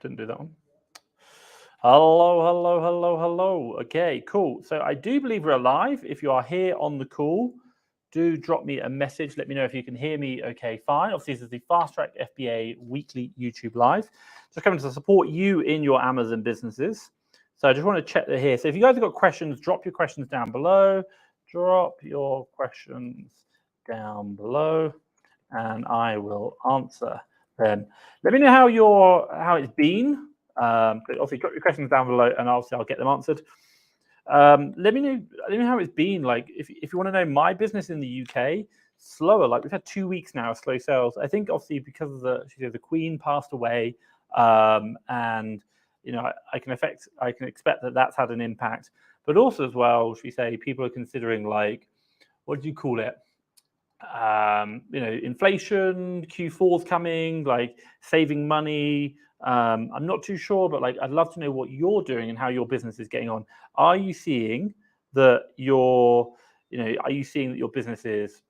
didn't do that one. Hello. Okay, cool. So I do believe we're live. If you are here on the call, do drop me a message. Let me know if you can hear me okay, fine. Obviously, this is the Fast Track FBA weekly YouTube live. Just coming to support you in your Amazon businesses. So I just want to check that here. So if you guys have got questions, drop your questions down below. Drop your questions down below, and I will answer them. Let me know how it's been. Obviously, drop your questions down below, and obviously I'll get them answered. Let me know how it's been. Like, if you want to know my business in the UK, slower. Like, we've had 2 weeks now of slow sales. I think obviously because of the Queen passed away, and you know I can expect that that's had an impact. But also as well, should we say, people are considering, like, what do you call it? Inflation, Q4's coming, like saving money. I'm not too sure, but like I'd love to know what you're doing and how your business is getting on. Are you seeing that your business's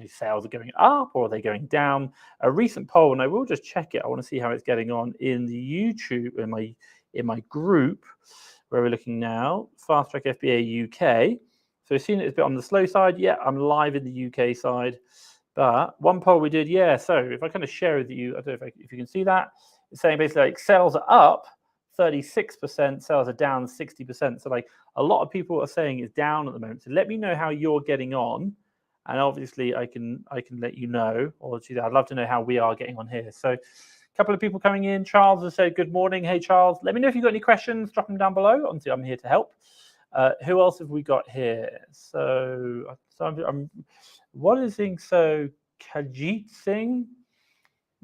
sales are going up, or are they going down? A recent poll, and I will just check it. I want to see how it's getting on in the YouTube in my group where we're looking now. Fast Track FBA UK. So we've seen it's a bit on the slow side. Yeah, I'm live in the UK side. But one poll we did, yeah. So if I kind of share with you, I don't know if you can see that. It's saying basically like sales are up 36%, sales are down 60%. So like a lot of people are saying it's down at the moment. So let me know how you're getting on. And obviously I can let you know, or I'd love to know how we are getting on here. So a couple of people coming in. Charles has said good morning. Hey Charles, let me know if you've got any questions, drop them down below. Obviously I'm here to help. Who else have we got here? So I'm what is it? So Kajit Singh.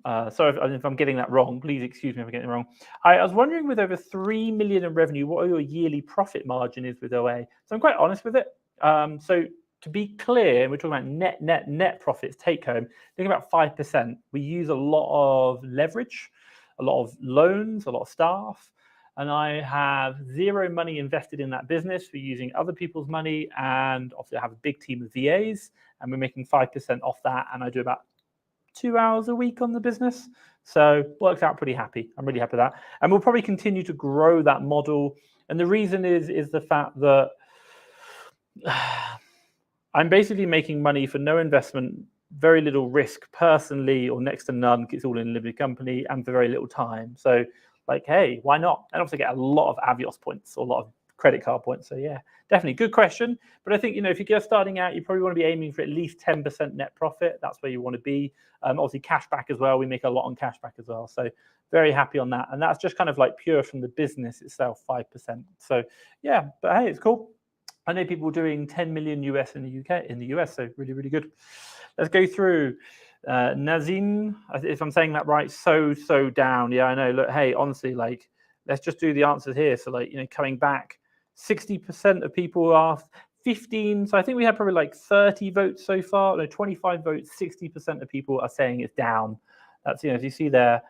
Sorry if I'm getting that wrong. Please excuse me if I'm getting it wrong. I was wondering, with over 3 million in revenue, what your yearly profit margin is with OA. So I'm quite honest with it. So to be clear, we're talking about net profits take home. Think about 5%. We use a lot of leverage, a lot of loans, a lot of staff. And I have zero money invested in that business. We're using other people's money, and obviously I have a big team of VAs, and we're making 5% off that. And I do about 2 hours a week on the business. So works out pretty happy. I'm really happy with that. And we'll probably continue to grow that model. And the reason is the fact that I'm basically making money for no investment, very little risk personally, or next to none, because it's all in a limited company, and for very little time. So like, hey, why not? And also get a lot of Avios points, or a lot of credit card points. So yeah, definitely good question. But I think, if you're starting out, you probably want to be aiming for at least 10% net profit. That's where you want to be. Obviously cash back as well. We make a lot on cash back as well. So very happy on that. And that's just kind of like pure from the business itself, 5%. So yeah, but hey, it's cool. I know people doing 10 million US in the US. So really, really good. Let's go through. Nazim, if I'm saying that right, so down. Yeah, I know. Look, hey, honestly, like, let's just do the answers here. So like, coming back, 60% of people asked, 15. So I think we had probably like 30 votes so far. No, 25 votes. 60% of people are saying it's down. That's, as you see there,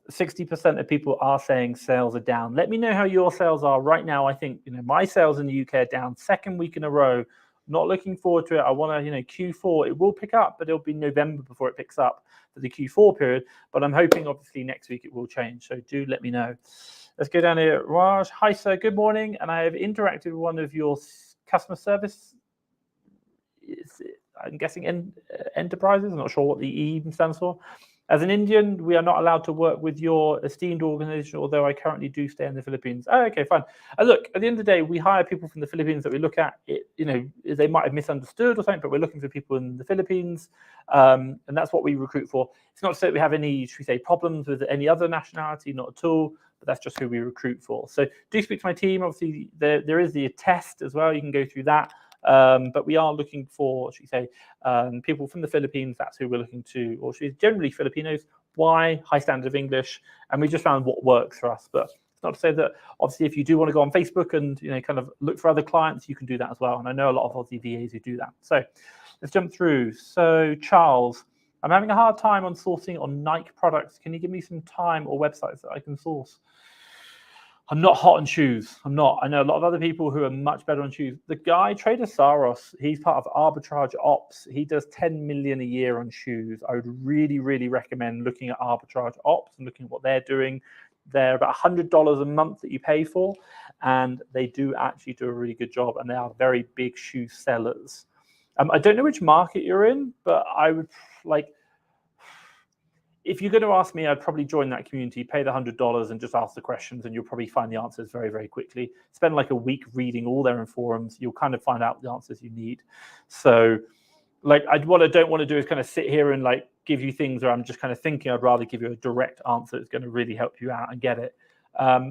60% of people are saying sales are down. Let me know how your sales are right now. I think, my sales in the UK are down, second week in a row. Not looking forward to it. I want to, Q4, it will pick up, but it'll be November before it picks up for the Q4 period. But I'm hoping, obviously, next week it will change. So do let me know. Let's go down here. Raj, hi, sir. Good morning. And I have interacted with one of your customer service, I'm guessing, enterprises. I'm not sure what the E stands for. As an Indian, we are not allowed to work with your esteemed organization, although I currently do stay in the Philippines. Oh, okay, fine. Look, at the end of the day, we hire people from the Philippines that we look at. They might have misunderstood or something, but we're looking for people in the Philippines, and that's what we recruit for. It's not to say that we have any, should we say, problems with any other nationality, not at all, but that's just who we recruit for. So do speak to my team. Obviously, there is the test as well. You can go through that. But we are looking for, should we say, people from the Philippines. That's who we're looking to, or generally Filipinos. Why? High standard of English, and we just found what works for us. But it's not to say that, obviously, if you do want to go on Facebook and kind of look for other clients, you can do that as well. And I know a lot of Aussie VAs who do that. So let's jump through. So Charles, I'm having a hard time on sourcing on Nike products. Can you give me some time or websites that I can source? I'm not hot on shoes. I'm not. I know a lot of other people who are much better on shoes. The guy, Trader Saros, he's part of Arbitrage Ops. He does 10 million a year on shoes. I would really, really recommend looking at Arbitrage Ops and looking at what they're doing. They're about $100 a month that you pay for, and they do actually do a really good job, and they are very big shoe sellers. I don't know which market you're in, but I would like, if you're going to ask me, I'd probably join that community, pay the $100 and just ask the questions, and you'll probably find the answers very, very quickly. Spend like a week reading all their forums. You'll kind of find out the answers you need. So like, what I don't want to do is kind of sit here and like give you things where I'm just kind of thinking. I'd rather give you a direct answer that's going to really help you out and get it.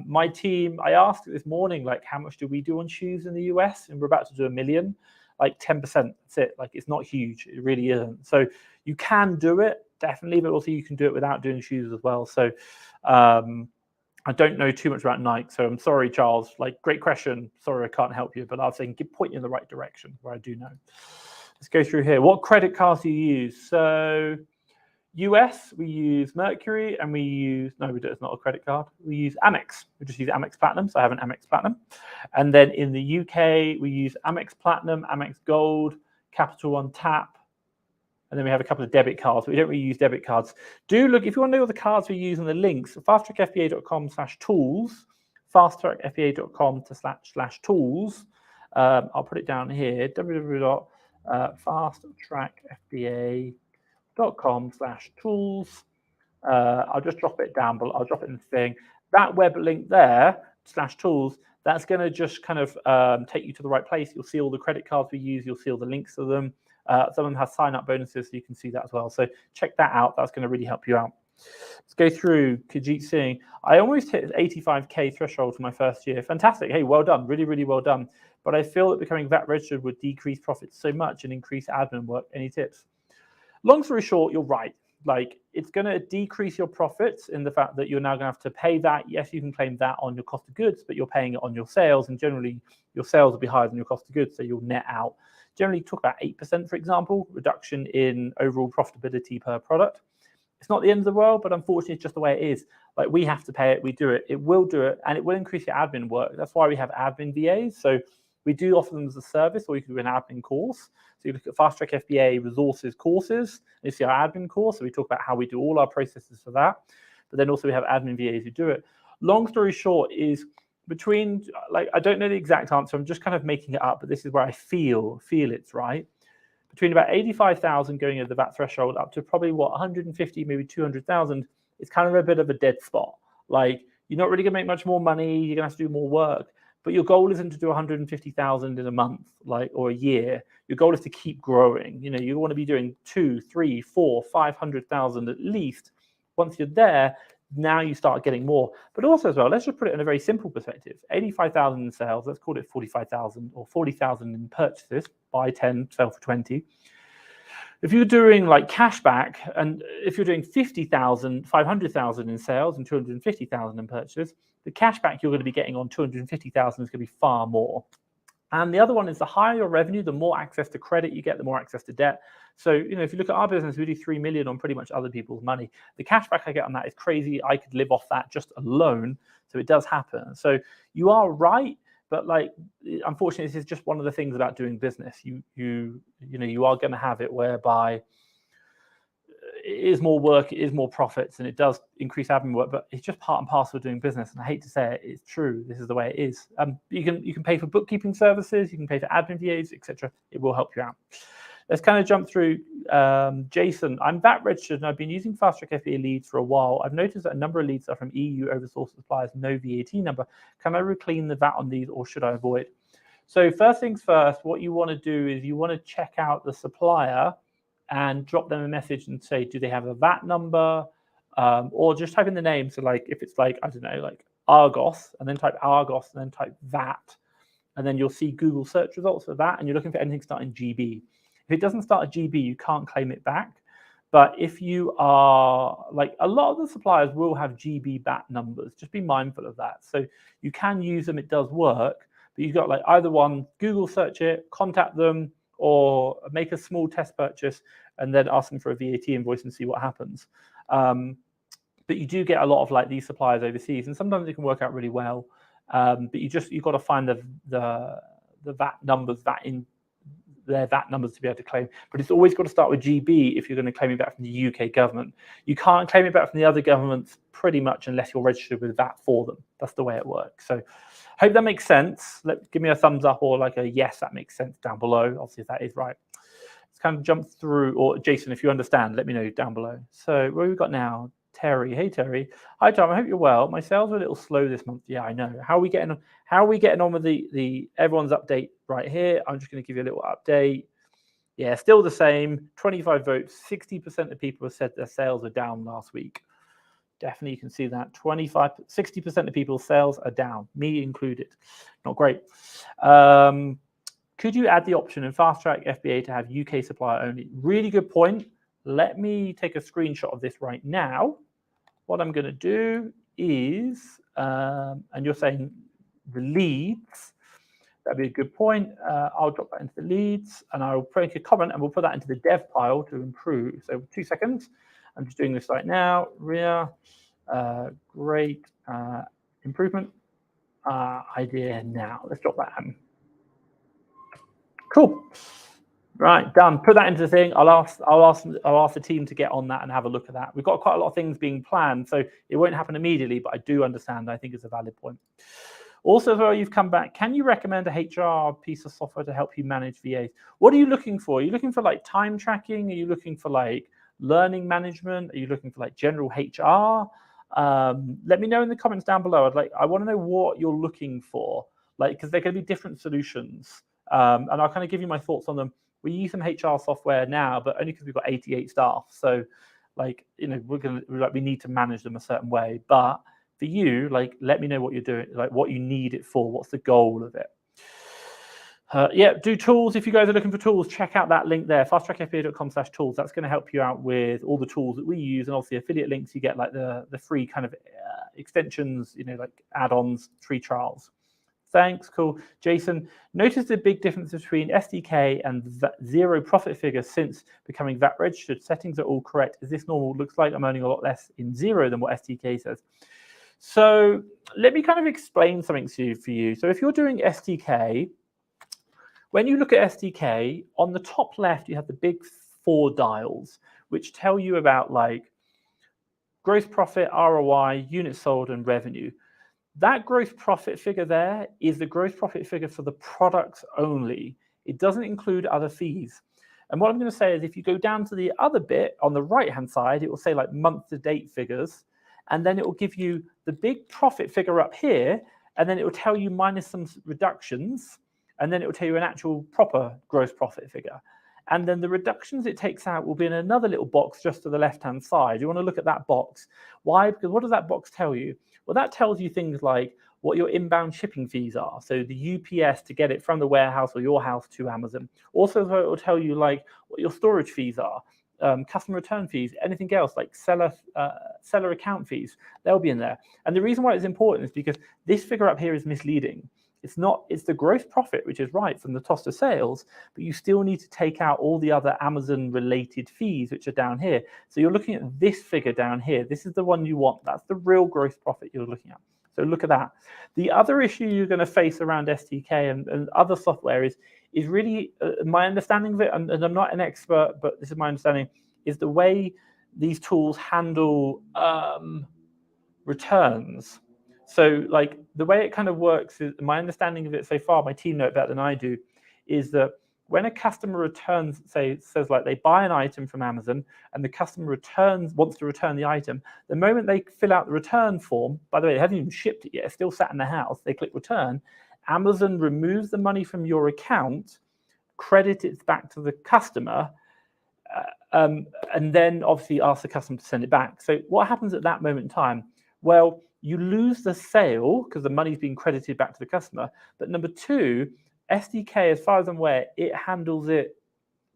My team, I asked this morning, like, how much do we do on shoes in the US? And we're about to do 1 million, like 10%. That's it. Like, it's not huge. It really isn't. So you can do it, definitely, but also you can do it without doing shoes as well. So I don't know too much about Nike. So I'm sorry, Charles. Like, great question. Sorry, I can't help you, but I'll say point you in the right direction where I do know. Let's go through here. What credit cards do you use? So US, we use Mercury, and we use, no, we don't, it's not a credit card. We use Amex. We just use Amex Platinum, so I have an Amex Platinum. And then in the UK, we use Amex Platinum, Amex Gold, Capital One Tap, and then we have a couple of debit cards. We don't really use debit cards. Do look, if you want to know all the cards we use and the links, fasttrackfba.com/tools, fasttrackfba.com/tools. I'll put it down here, www.fasttrackfba.com/tools. I'll just drop it down, but I'll drop it in the thing. That web link there, /tools, that's going to just kind of take you to the right place. You'll see all the credit cards we use. You'll see all the links to them. Some of them have sign-up bonuses, so you can see that as well. So check that out. That's going to really help you out. Let's go through Kajit Singh. I almost hit 85K threshold for my first year. Fantastic. Hey, well done. Really, really well done. But I feel that becoming VAT registered would decrease profits so much and increase admin work. Any tips? Long story short, you're right. Like, it's going to decrease your profits in the fact that you're now going to have to pay that. Yes, you can claim that on your cost of goods, but you're paying it on your sales, and generally your sales will be higher than your cost of goods, so you'll net out. Generally talk about 8%, for example, reduction in overall profitability per product. It's not the end of the world, but unfortunately, it's just the way it is. Like, we have to pay it, we do it, it will do it, and it will increase your admin work. That's why we have admin VAs. So we do offer them as a service, or you can do an admin course. So you look at Fast Track FBA resources courses, and you see our admin course. So we talk about how we do all our processes for that. But then also we have admin VAs who do it. Long story short is between, like, I don't know the exact answer. I'm just kind of making it up, but this is where I feel it's right. Between about 85,000 going over the VAT threshold up to probably what, 150, maybe 200,000, it's kind of a bit of a dead spot. Like, you're not really going to make much more money. You're going to have to do more work. But your goal isn't to do 150,000 in a month, like, or a year. Your goal is to keep growing. You know, you want to be doing 2, 3, 4, 500,000 at least. Once you're there, now you start getting more. But also as well, let's just put it in a very simple perspective. 85,000 in sales, let's call it 45,000 or 40,000 in purchases, buy 10, sell for 20. If you're doing like cashback, and if you're doing 50,000, 500,000 in sales and 250,000 in purchases, the cashback you're going to be getting on 250,000 is going to be far more. And the other one is the higher your revenue, the more access to credit you get, the more access to debt. So, you know, if you look at our business, we do 3 million on pretty much other people's money. The cashback I get on that is crazy. I could live off that just alone. So it does happen. So you are right. But like, unfortunately, this is just one of the things about doing business. You know, you are going to have it whereby it is more work, it is more profits, and it does increase admin work. But it's just part and parcel of doing business. And I hate to say it, it's true. This is the way it is. You can pay for bookkeeping services, you can pay for admin VAs, etc. It will help you out. Let's kind of jump through. Jason, I'm VAT registered and I've been using Fast Track FBA leads for a while. I've noticed that a number of leads are from EU oversourced suppliers, no VAT number. Can I reclaim the VAT on these, or should I avoid? So first things first, what you want to do is you want to check out the supplier and drop them a message and say, do they have a VAT number? Or just type in the name. So like, if it's like, I don't know, like Argos, and then type Argos and then type VAT, and then you'll see Google search results for that, and you're looking for anything starting GB. If it doesn't start a GB, you can't claim it back. But if you are, like, a lot of the suppliers will have GB VAT numbers. Just be mindful of that. So you can use them. It does work. But you've got like either one, Google search it, contact them, or make a small test purchase and then ask them for a VAT invoice and see what happens. But you do get a lot of like these suppliers overseas, and sometimes it can work out really well. But you've got to find the VAT numbers, their VAT numbers to be able to claim. But it's always got to start with GB if you're going to claim it back from the UK government. You can't claim it back from the other governments pretty much unless you're registered with VAT for them. That's the way it works. So hope that makes sense. Give me a thumbs up or like a yes, that makes sense down below. Obviously, if that is right. Let's kind of jump through, or Jason, if you understand, let me know down below. So what have we got now? Terry. Hey, Terry. Hi, Tom. I hope you're well. My sales are a little slow this month. Yeah, I know. How are we getting on? How are we getting on with the everyone's update right here? I'm just going to give you a little update. Yeah, still the same. 25 votes. 60% of people have said their sales are down last week. Definitely, you can see that 60% of people's sales are down, me included. Not great. Could you add the option in Fast Track FBA to have UK supplier only? Really good point. Let me take a screenshot of this right now. What I'm going to do is, and you're saying the leads, that'd be a good point. I'll drop that into the leads and I'll make a comment and we'll put that into the dev pile to improve. So 2 seconds. I'm just doing this right now. Ria, great improvement idea now. Let's drop that in. Cool. Right, done. Put that into the thing. I'll ask the team to get on that and have a look at that. We've got quite a lot of things being planned, so it won't happen immediately, but I do understand. I think it's a valid point. Also, as well, you've come back. Can you recommend a HR piece of software to help you manage VAs? What are you looking for? Are you looking for like time tracking? Are you looking for like learning management? Are you looking for like general HR? Let me know in the comments down below. I want to know what you're looking for, like, because they're going to be different solutions. And I'll kind of give you my thoughts on them. We use some HR software now, but only because we've got 88 staff. So, like, you know, we need to manage them a certain way. But for you, like, let me know what you're doing, like what you need it for. What's the goal of it? Yeah, do tools. If you guys are looking for tools, check out that link there, fasttrackfba.com/tools. That's going to help you out with all the tools that we use, and obviously affiliate links. You get like the free kind of extensions, you know, like add-ons, free trials. Thanks, cool. Jason, notice the big difference between SDK and zero profit figure since becoming VAT registered. Settings are all correct. Is this normal? Looks like I'm earning a lot less in zero than what SDK says. So let me kind of explain something to you for you. So if you're doing SDK, when you look at SDK, on the top left, you have the big 4 dials, which tell you about like gross profit, ROI, units sold, and revenue. That gross profit figure there is the gross profit figure for the products only. It doesn't include other fees. And what I'm going to say is if you go down to the other bit on the right-hand side, it will say like month-to-date figures. And then it will give you the big profit figure up here. And then it will tell you minus some reductions. And then it will tell you an actual proper gross profit figure. And then the reductions it takes out will be in another little box just to the left-hand side. You want to look at that box. Why? Because what does that box tell you? Well, that tells you things like what your inbound shipping fees are. So the UPS to get it from the warehouse or your house to Amazon. Also, it will tell you like what your storage fees are, customer return fees, anything else like seller account fees. They'll be in there. And the reason why it's important is because this figure up here is misleading. It's the gross profit, which is right from the cost of sales, but you still need to take out all the other Amazon related fees, which are down here. So you're looking at this figure down here. This is the one you want. That's the real gross profit you're looking at. So look at that. The other issue you're going to face around SDK and other software is really my understanding of it, and I'm not an expert, but this is my understanding, is the way these tools handle returns. So like the way it kind of works is, my understanding of it so far, my team know it better than I do, is that when a customer returns, says like they buy an item from Amazon and the customer wants to return the item, the moment they fill out the return form, by the way, they haven't even shipped it yet, it's still sat in the house, they click return, Amazon removes the money from your account, credits it back to the customer, and then obviously asks the customer to send it back. So what happens at that moment in time? Well, you lose the sale because the money's being credited back to the customer. But number 2, SDK, as far as I'm aware, it handles it.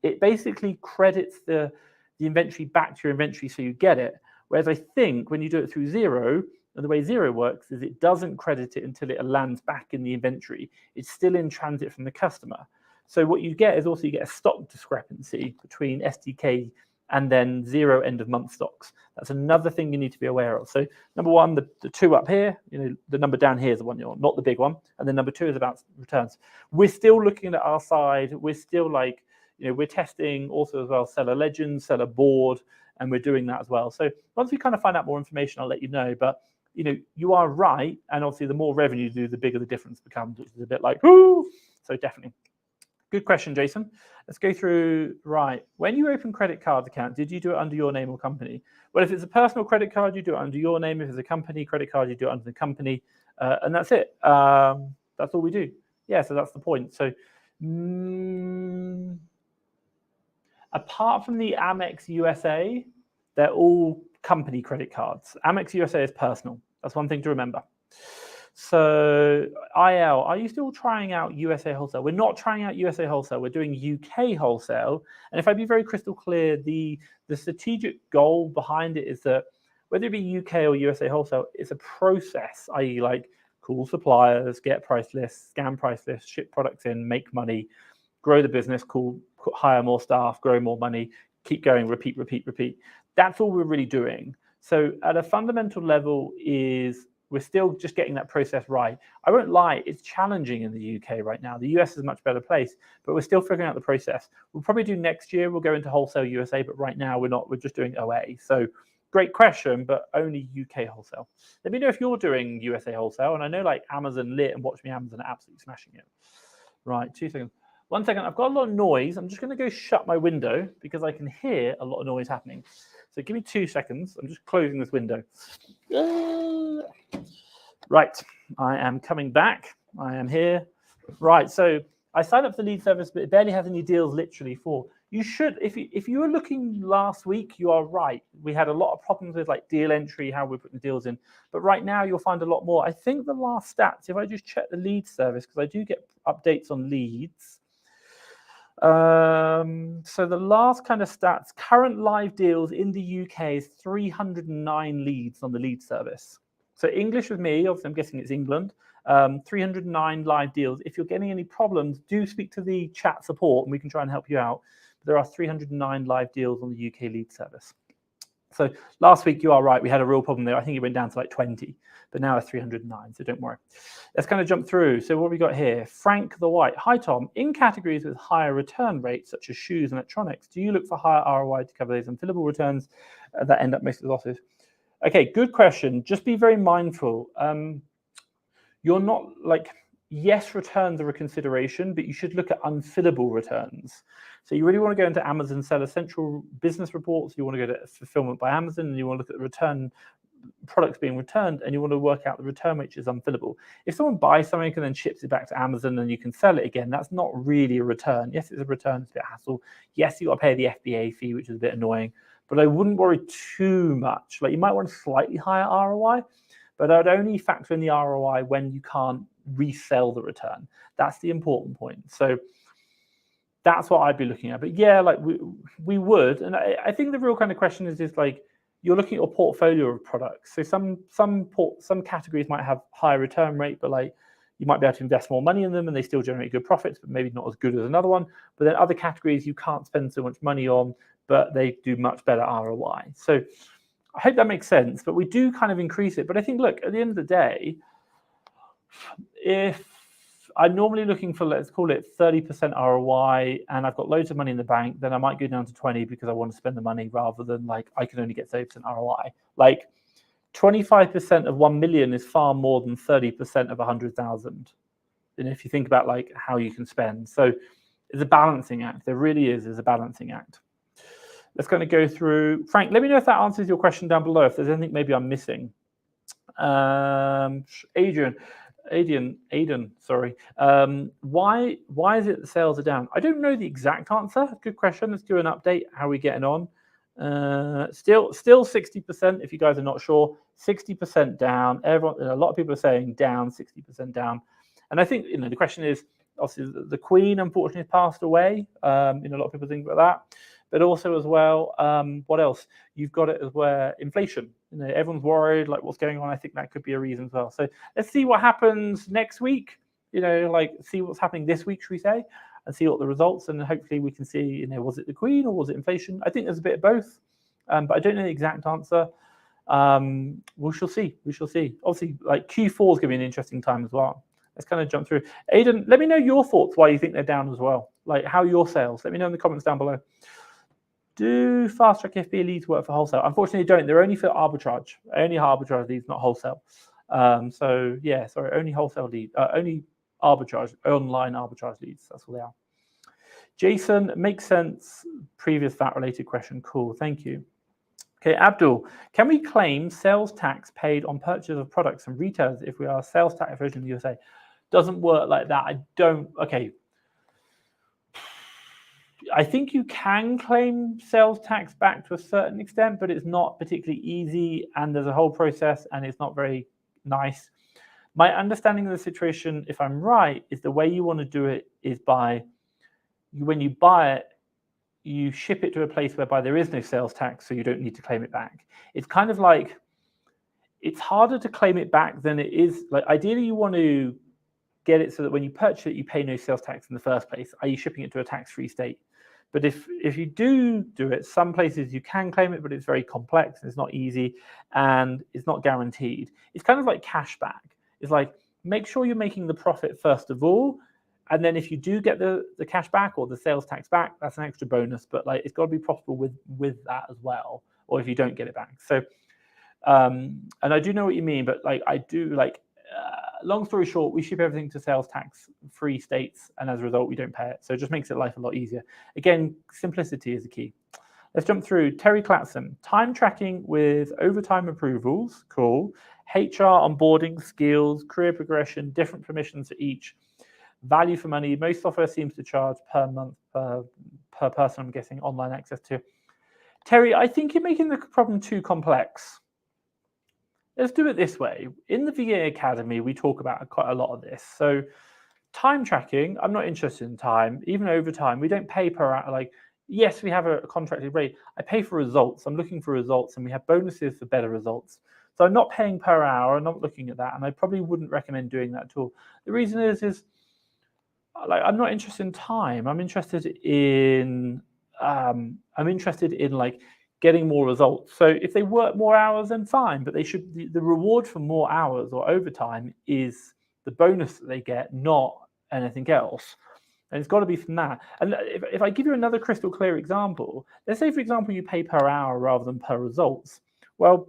It basically credits the inventory back to your inventory so you get it. Whereas I think when you do it through Xero, and the way Xero works is it doesn't credit it until it lands back in the inventory. It's still in transit from the customer. So what you get is also you get a stock discrepancy between SDK and then 0 end of month stocks. That's another thing you need to be aware of. So number one, the 2 up here, the number down here is the one you want, not the big one. And then number 2 is about returns. We're still looking at our side. We're still like, we're testing also as well seller legends, seller board, and we're doing that as well. So once we kind of find out more information, I'll let you know. But you are right, and obviously the more revenue you do, the bigger the difference becomes, which is a bit like, whoo! So definitely. Good question, Jason. Let's go through. Right. When you open credit card account, did you do it under your name or company? Well, if it's a personal credit card, you do it under your name. If it's a company credit card, you do it under the company. And that's it. That's all we do. Yeah, so that's the point. So apart from the Amex USA, they're all company credit cards. Amex USA is personal. That's one thing to remember. So IL, are you still trying out USA Wholesale? We're not trying out USA Wholesale. We're doing UK Wholesale. And if I be very crystal clear, the strategic goal behind it is that whether it be UK or USA Wholesale, it's a process, i.e. like call suppliers, get price lists, scan price lists, ship products in, make money, grow the business, hire more staff, grow more money, keep going, repeat, repeat, repeat. That's all we're really doing. So at a fundamental level we're still just getting that process right. I won't lie, it's challenging in the UK right now. The US is a much better place, but we're still figuring out the process. We'll probably do next year, we'll go into Wholesale USA, but right now we're just doing OA. So great question, but only UK Wholesale. Let me know if you're doing USA Wholesale, and I know like Amazon Lit and Watch Me Amazon are absolutely smashing it. Right, 2 seconds. 1 second, I've got a lot of noise. I'm just gonna go shut my window because I can hear a lot of noise happening. So give me 2 seconds. I'm just closing this window. Right, I am coming back. I am here. Right, so I signed up for the lead service, but it barely has any deals literally for. You should, if you were looking last week, you are right. We had a lot of problems with like deal entry, how we're putting the deals in. But right now you'll find a lot more. I think the last stats, if I just check the lead service, because I do get updates on leads. So the last kind of stats, current live deals in the UK is 309 leads on the lead service. So English with me, obviously I'm guessing it's England, 309 live deals. If you're getting any problems, do speak to the chat support and we can try and help you out. There are 309 live deals on the UK lead service. So last week, you are right, we had a real problem there. I think it went down to like 20, but now it's 309, so don't worry. Let's kind of jump through. So what have we got here? Frank the White. Hi, Tom. In categories with higher return rates, such as shoes and electronics, do you look for higher ROI to cover those unfillable returns that end up mostly losses? Okay, good question. Just be very mindful. You're not like, yes, returns are a consideration, but you should look at unfillable returns. So you really want to go into Amazon Seller Central business reports. You want to go to fulfillment by Amazon, and you want to look at the return products being returned, and you want to work out the return which is unfillable. If someone buys something and then ships it back to Amazon and you can sell it again, that's not really a return. Yes, it's a return, it's a bit hassle. Yes, you got to pay the FBA fee, which is a bit annoying, but I wouldn't worry too much. Like you might want a slightly higher ROI, but I'd only factor in the ROI when you can't resell the return. That's the important point. So that's what I'd be looking at. But yeah, like we would. And I think the real kind of question is like, you're looking at a portfolio of products. So some categories might have higher return rate, but like you might be able to invest more money in them and they still generate good profits, but maybe not as good as another one. But then other categories you can't spend so much money on, but they do much better ROI. So I hope that makes sense, but we do kind of increase it. But I think, look, at the end of the day, if I'm normally looking for, let's call it 30% ROI, and I've got loads of money in the bank, then I might go down to 20 because I want to spend the money rather than like I can only get 30% ROI. Like 25% of 1 million is far more than 30% of 100,000. And if you think about like how you can spend, so it's a balancing act. There really is a balancing act. Let's kind of go through. Frank, let me know if that answers your question down below. If there's anything maybe I'm missing. Adrian, sorry. Why is it the sales are down? I don't know the exact answer. Good question. Let's do an update. How are we getting on? Still 60%. If you guys are not sure, 60% down. A lot of people are saying down, 60% down. And I think the question is obviously the Queen unfortunately passed away. A lot of people think about that. But also as well, what else? You've got it as where inflation. Everyone's worried, like what's going on. I think that could be a reason as well. So let's see what happens next week. Like see what's happening this week, should we say? and see what the results, and hopefully we can see, was it the Queen or was it inflation? I think there's a bit of both, but I don't know the exact answer. We shall see. Obviously, like Q4 is going to be an interesting time as well. Let's kind of jump through. Aidan, let me know your thoughts why you think they're down as well. Like how your sales. Let me know in the comments down below. Do fast track FBA leads work for wholesale? Unfortunately, don't. They're only for arbitrage. Only arbitrage leads, not wholesale. So yeah, sorry, only wholesale leads. Only arbitrage, online arbitrage leads. That's all they are. Jason, makes sense. Previous VAT related question. Cool. Thank you. Okay, Abdul, can we claim sales tax paid on purchase of products from retailers if we are sales tax version in the USA? Doesn't work like that. Okay. I think you can claim sales tax back to a certain extent, but it's not particularly easy, and there's a whole process, and it's not very nice. My understanding of the situation, if I'm right, is the way you want to do it is by, when you buy it, you ship it to a place whereby there is no sales tax, so you don't need to claim it back. It's kind of like, it's harder to claim it back than it is. Like ideally, you want to get it so that when you purchase it, you pay no sales tax in the first place, i.e. shipping it to a tax-free state. But if you do it, some places you can claim it, but it's very complex and it's not easy and it's not guaranteed. It's kind of like cash back. It's like, make sure you're making the profit first of all, and then if you do get the cash back or the sales tax back, that's an extra bonus. But like it's got to be profitable with that as well, or if you don't get it back. So, and I do know what you mean, but like I do like. Long story short, we ship everything to sales tax free states, and as a result, we don't pay it. So it just makes it life a lot easier. Again, simplicity is the key. Let's jump through. Terry Clapson, time tracking with overtime approvals, cool. HR onboarding, skills, career progression, different permissions for each. Value for money. Most software seems to charge per month per person, I'm guessing, online access to. Terry, I think you're making the problem too complex. Let's do it this way. In the VA Academy, we talk about quite a lot of this. So time tracking, I'm not interested in time. Even overtime, we don't pay per hour. Like, yes, we have a contracted rate. I pay for results. I'm looking for results, and we have bonuses for better results. So I'm not paying per hour. I'm not looking at that, and I probably wouldn't recommend doing that at all. The reason is like I'm not interested in time. I'm interested in like getting more results. So if they work more hours, then fine, but they should, the reward for more hours or overtime is the bonus that they get, not anything else. And it's got to be from that. And if I give you another crystal clear example, let's say, for example, you pay per hour rather than per results. Well,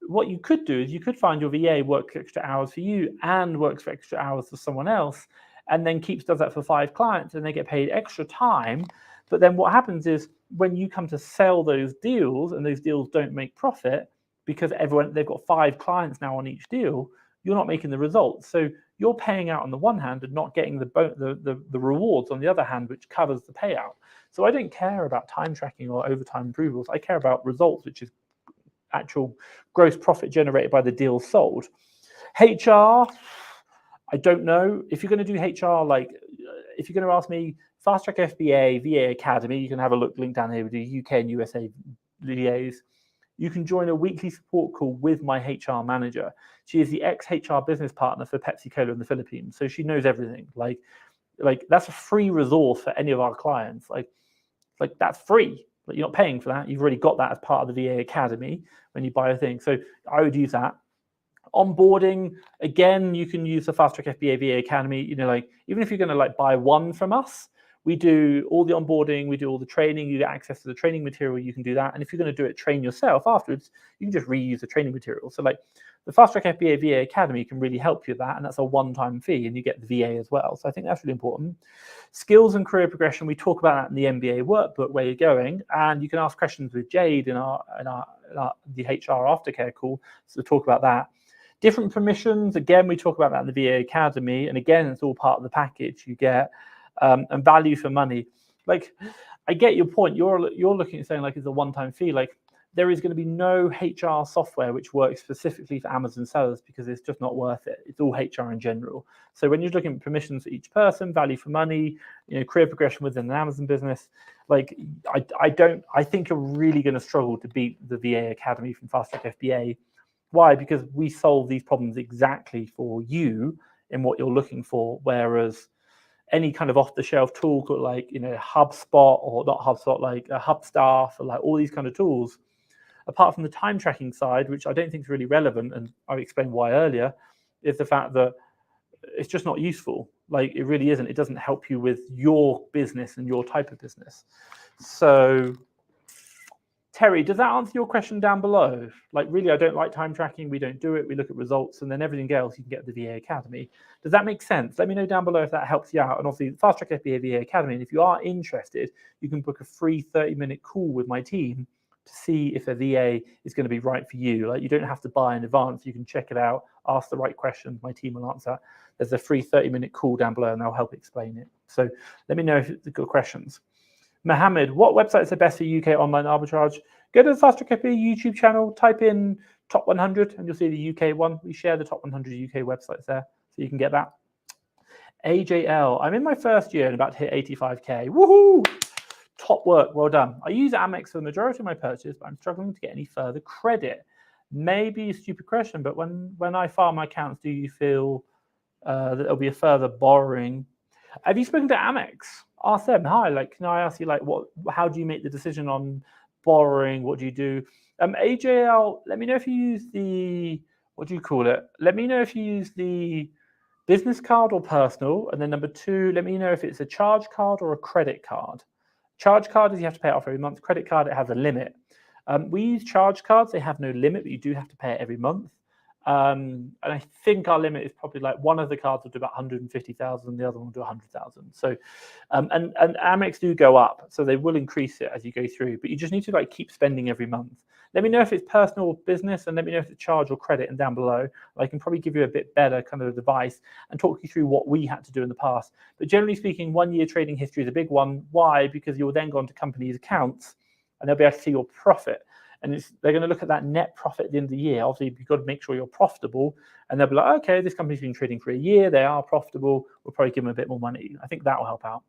what you could do is you could find your VA works extra hours for you and works for extra hours for someone else, and then does that for 5 clients, and they get paid extra time. But then what happens is when you come to sell those deals and those deals don't make profit because they've got 5 clients now on each deal, you're not making the results. So you're paying out on the one hand and not getting the rewards on the other hand, which covers the payout. So I don't care about time tracking or overtime approvals. I care about results, which is actual gross profit generated by the deal sold. HR, I don't know. If you're going to do HR, like if you're going to ask me, Fast Track FBA, VA Academy, you can have a look, link down here. We do UK and USA VAs. You can join a weekly support call with my HR manager. She is the ex-HR business partner for Pepsi Cola in the Philippines. So she knows everything. Like that's a free resource for any of our clients. Like that's free. Like you're not paying for that. You've already got that as part of the VA Academy when you buy a thing. So I would use that. Onboarding, again, you can use the Fast Track FBA VA Academy. Like even if you're going to like buy one from us, we do all the onboarding, we do all the training, you get access to the training material, you can do that. And if you're going to do it, train yourself afterwards, you can just reuse the training material. So like the Fast Track FBA VA Academy can really help you with that, and that's a one-time fee, and you get the VA as well. So I think that's really important. Skills and career progression, we talk about that in the MBA workbook, where you're going, and you can ask questions with Jade in the HR aftercare call to talk about that. Different permissions, again, we talk about that in the VA Academy, and again, it's all part of the package you get. And value for money. Like, I get your point. You're looking at saying like it's a one-time fee. Like there is going to be no HR software which works specifically for Amazon sellers because it's just not worth it. It's all HR in general. So when you're looking at permissions for each person, value for money, career progression within an Amazon business, like I think you're really going to struggle to beat the VA Academy from Fast Track FBA. Why? Because we solve these problems exactly for you in what you're looking for, whereas any kind of off-the-shelf tool called like, HubSpot, or not HubSpot, like HubStaff, or like all these kind of tools, apart from the time tracking side, which I don't think is really relevant, and I explained why earlier, is the fact that it's just not useful. Like, it really isn't. It doesn't help you with your business and your type of business. So, Terry, does that answer your question down below? Like, really, I don't like time tracking. We don't do it. We look at results, and then everything else you can get at the VA Academy. Does that make sense? Let me know down below if that helps you out. And obviously, Fast Track FBA VA Academy. And if you are interested, you can book a free 30-minute call with my team to see if a VA is going to be right for you. Like, you don't have to buy in advance. You can check it out, ask the right questions. My team will answer. There's a free 30-minute call down below, and I'll help explain it. So let me know if it's good questions. Mohammed, what websites are best for UK online arbitrage? Go to the Fast Track FBA YouTube channel, type in top 100, and you'll see the UK one. We share the top 100 UK websites there, so you can get that. AJL, I'm in my first year and about to hit 85K. Woohoo! Top work, well done. I use Amex for the majority of my purchases, but I'm struggling to get any further credit. Maybe a stupid question, but when I file my accounts, do you feel that there'll be a further borrowing? Have you spoken to Amex? Ask them, hi, like, can I ask you, like, how do you make the decision on borrowing? What do you do? AJL, let me know if you use the, what do you call it? Let me know if you use the business card or personal. And then number 2, let me know if it's a charge card or a credit card. Charge card is you have to pay it off every month. Credit card, it has a limit. We use charge cards. They have no limit, but you do have to pay it every month. And I think our limit is probably like one of the cards will do about 150,000, the other one will do 100,000. So, and Amex do go up, so they will increase it as you go through, but you just need to like keep spending every month. Let me know if it's personal or business, and let me know if it's charge or credit, and down below, I can probably give you a bit better kind of advice and talk you through what we had to do in the past. But generally speaking, 1 year trading history is a big one. Why? Because you'll then go onto companies' accounts and they'll be able to see your profit. And they're going to look at that net profit at the end of the year. Obviously, you've got to make sure you're profitable. And they'll be like, okay, this company's been trading for a year. They are profitable. We'll probably give them a bit more money. I think that will help out.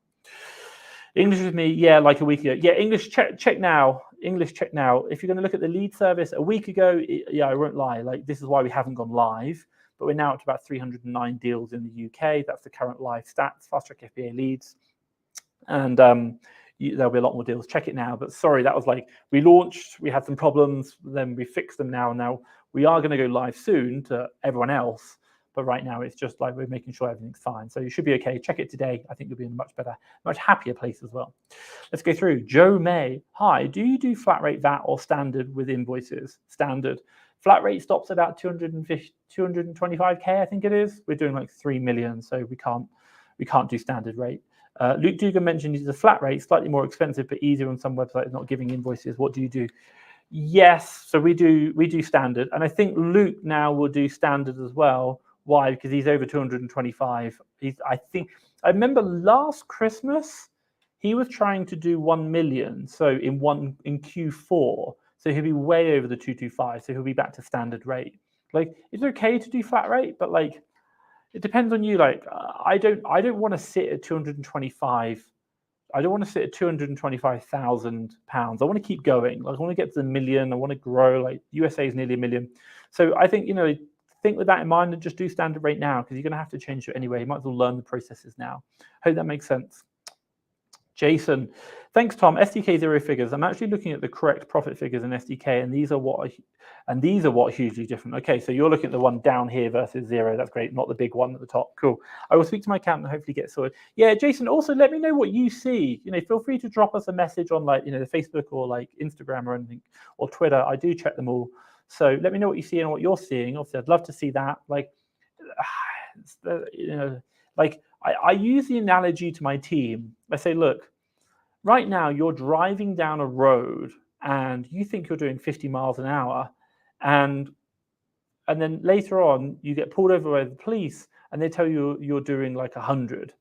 English with me, yeah, like a week ago. Yeah, English check now. English check now. If you're going to look at the lead service a week ago, yeah, I won't lie. Like, this is why we haven't gone live. But we're now up to about 309 deals in the UK. That's the current live stats, Fast Track FBA leads. And there'll be a lot more deals. Check it now. But sorry, that was like, we launched, we had some problems, then we fixed them now. Now we are going to go live soon to everyone else. But right now it's just like we're making sure everything's fine. So you should be okay. Check it today. I think you'll be in a much better, much happier place as well. Let's go through. Joe May. Hi, do you do flat rate VAT or standard with invoices? Standard. Flat rate stops about 225K, I think it is. We're doing like 3 million, so we can't do standard rate. Luke Dugan mentioned he's a flat rate, slightly more expensive, but easier on some websites, not giving invoices. What do you do? Yes, so we do standard. And I think Luke now will do standard as well. Why? Because he's over 225. I remember last Christmas, he was trying to do 1 million. So in Q4. So he'll be way over the 225. So he'll be back to standard rate. Like, it's okay to do flat rate, but like, it depends on you. Like, I don't want to sit at 225. I don't want to sit at £225,000. I want to keep going. Like, I want to get to the million. I want to grow. Like, USA is nearly 1 million. So I think, think with that in mind and just do standard rate now, because you're going to have to change it anyway. You might as well learn the processes now. Hope that makes sense. Jason, thanks, Tom. SDK 0 figures. I'm actually looking at the correct profit figures in SDK, and these are what hugely different. Okay, so you're looking at the one down here versus 0. That's great, not the big one at the top. Cool. I will speak to my accountant and hopefully get sorted. Yeah, Jason. Also, let me know what you see. Feel free to drop us a message on the Facebook or like Instagram or anything, or Twitter. I do check them all. So let me know what you see and what you're seeing. Obviously, I'd love to see that. Like, I use the analogy to my team. I say, look, right now you're driving down a road and you think you're doing 50 miles an hour, and then later on you get pulled over by the police and they tell you you're doing like 100.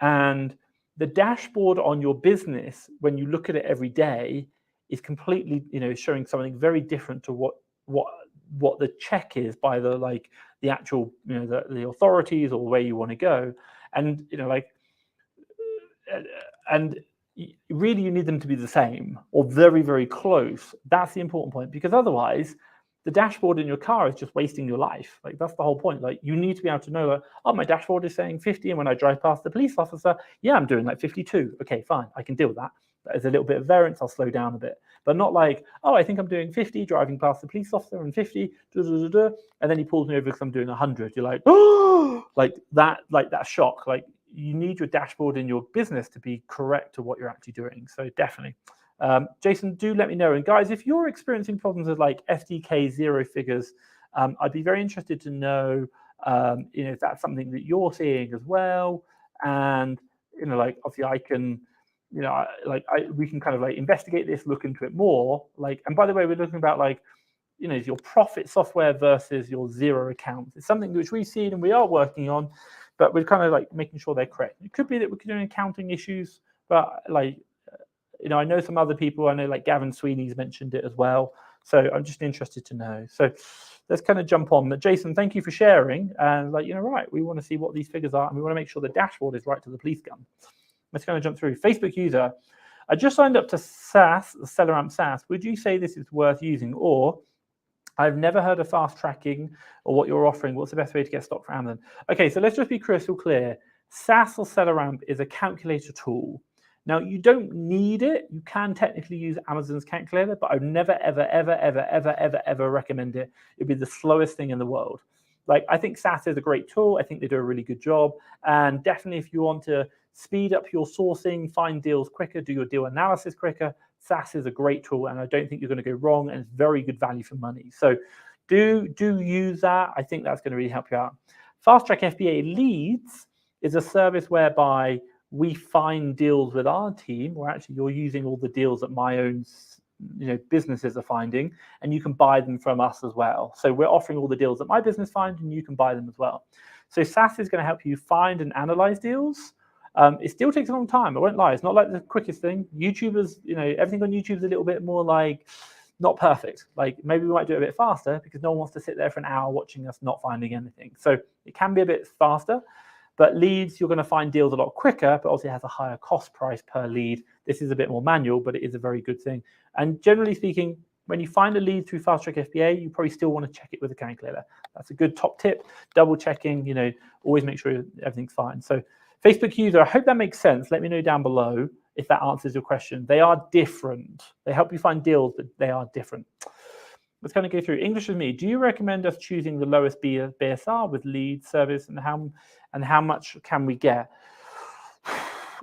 And the dashboard on your business, when you look at it every day, is completely, showing something very different to what the check is by the actual, the authorities or where you want to go. And and really you need them to be the same or very, very close. That's the important point, because otherwise the dashboard in your car is just wasting your life. Like, that's the whole point. Like, you need to be able to know, like, oh, my dashboard is saying 50, and when I drive past the police officer, yeah, I'm doing like 52. Okay, fine, I can deal with that. There's a little bit of variance, I'll slow down a bit. But not like, oh, I think I'm doing 50, driving past the police officer, and 50, and then he pulls me over because I'm doing 100. You're like, oh, like that shock. Like, you need your dashboard in your business to be correct to what you're actually doing. So definitely. Jason, do let me know. And guys, if you're experiencing problems with like FTK zero figures, I'd be very interested to know, if that's something that you're seeing as well. And, like, obviously I can, we can kind of like investigate this, look into it more. Like, and by the way, we're looking about like, your profit software versus your zero accounts. It's something which we've seen and we are working on, but we're kind of like making sure they're correct. It could be that we're doing accounting issues, but like, I know some other people. I know like Gavin Sweeney's mentioned it as well. So I'm just interested to know. So let's kind of jump on. Jason, thank you for sharing. And like, right, we want to see what these figures are, and we want to make sure the dashboard is right to the police gun. Let's kind of jump through. Facebook user, I just signed up to SaaS, SellerAmp SaaS. Would you say this is worth using? Or I've never heard of fast tracking or what you're offering. What's the best way to get stock for Amazon? Okay, so let's just be crystal clear. SaaS or SellerAmp is a calculator tool. Now, you don't need it. You can technically use Amazon's calculator, but I've never, ever, ever, ever, ever, ever, ever recommend it. It'd be the slowest thing in the world. Like, I think SaaS is a great tool. I think they do a really good job. And definitely, if you want to speed up your sourcing, find deals quicker, do your deal analysis quicker, SaaS is a great tool, and I don't think you're going to go wrong, and it's very good value for money. So do use that. I think that's going to really help you out. Fast Track FBA Leads is a service whereby we find deals with our team, or actually you're using all the deals that my own businesses are finding, and you can buy them from us as well. So we're offering all the deals that my business finds, and you can buy them as well. So SaaS is going to help you find and analyze deals. It still takes a long time. I won't lie. It's not like the quickest thing. YouTubers, everything on YouTube is a little bit more like not perfect. Like, maybe we might do it a bit faster because no one wants to sit there for an hour watching us not finding anything. So it can be a bit faster. But leads, you're going to find deals a lot quicker, but also it has a higher cost price per lead. This is a bit more manual, but it is a very good thing. And generally speaking, when you find a lead through Fast Track FBA, you probably still want to check it with a calculator. That's a good top tip. Double checking, always make sure everything's fine. So Facebook user, I hope that makes sense. Let me know down below if that answers your question. They are different. They help you find deals, but they are different. Let's kind of go through English with me. Do you recommend us choosing the lowest BSR with lead service, and how much can we get?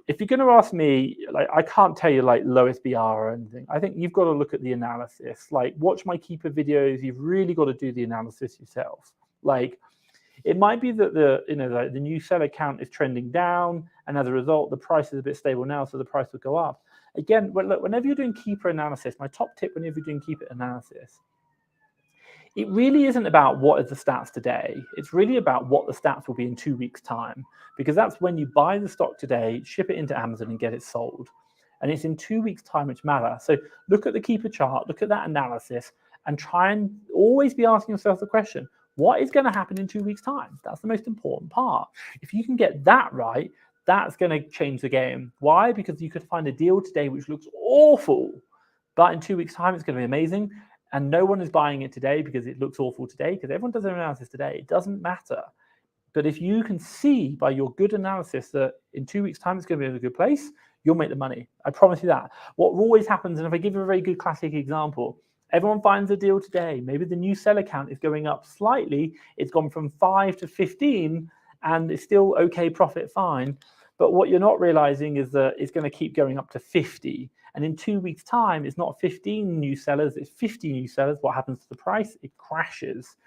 If you're going to ask me, like, I can't tell you like lowest BR or anything. I think you've got to look at the analysis. Like, watch my keeper videos. You've really got to do the analysis yourself. Like, it might be that the new seller count is trending down, and as a result, the price is a bit stable now, so the price will go up. Again, look, whenever you're doing keeper analysis, my top tip whenever you're doing keeper analysis, it really isn't about what is the stats today. It's really about what the stats will be in 2 weeks' time, because that's when you buy the stock today, ship it into Amazon, and get it sold. And it's in 2 weeks' time which matter. So look at the keeper chart, look at that analysis, and try and always be asking yourself the question, what is going to happen in 2 weeks' time? That's the most important part. If you can get that right, that's going to change the game. Why? Because you could find a deal today which looks awful, but in 2 weeks' time, it's going to be amazing. And no one is buying it today because it looks awful today, because everyone does their analysis today. It doesn't matter. But if you can see by your good analysis that in 2 weeks' time it's going to be in a good place, you'll make the money. I promise you that. What always happens, and if I give you a very good classic example, everyone finds a deal today. Maybe the new seller count is going up slightly. It's gone from 5 to 15, and it's still okay, profit, fine. But what you're not realizing is that it's going to keep going up to 50. And in 2 weeks' time, it's not 15 new sellers, it's 50 new sellers. What happens to the price? It crashes.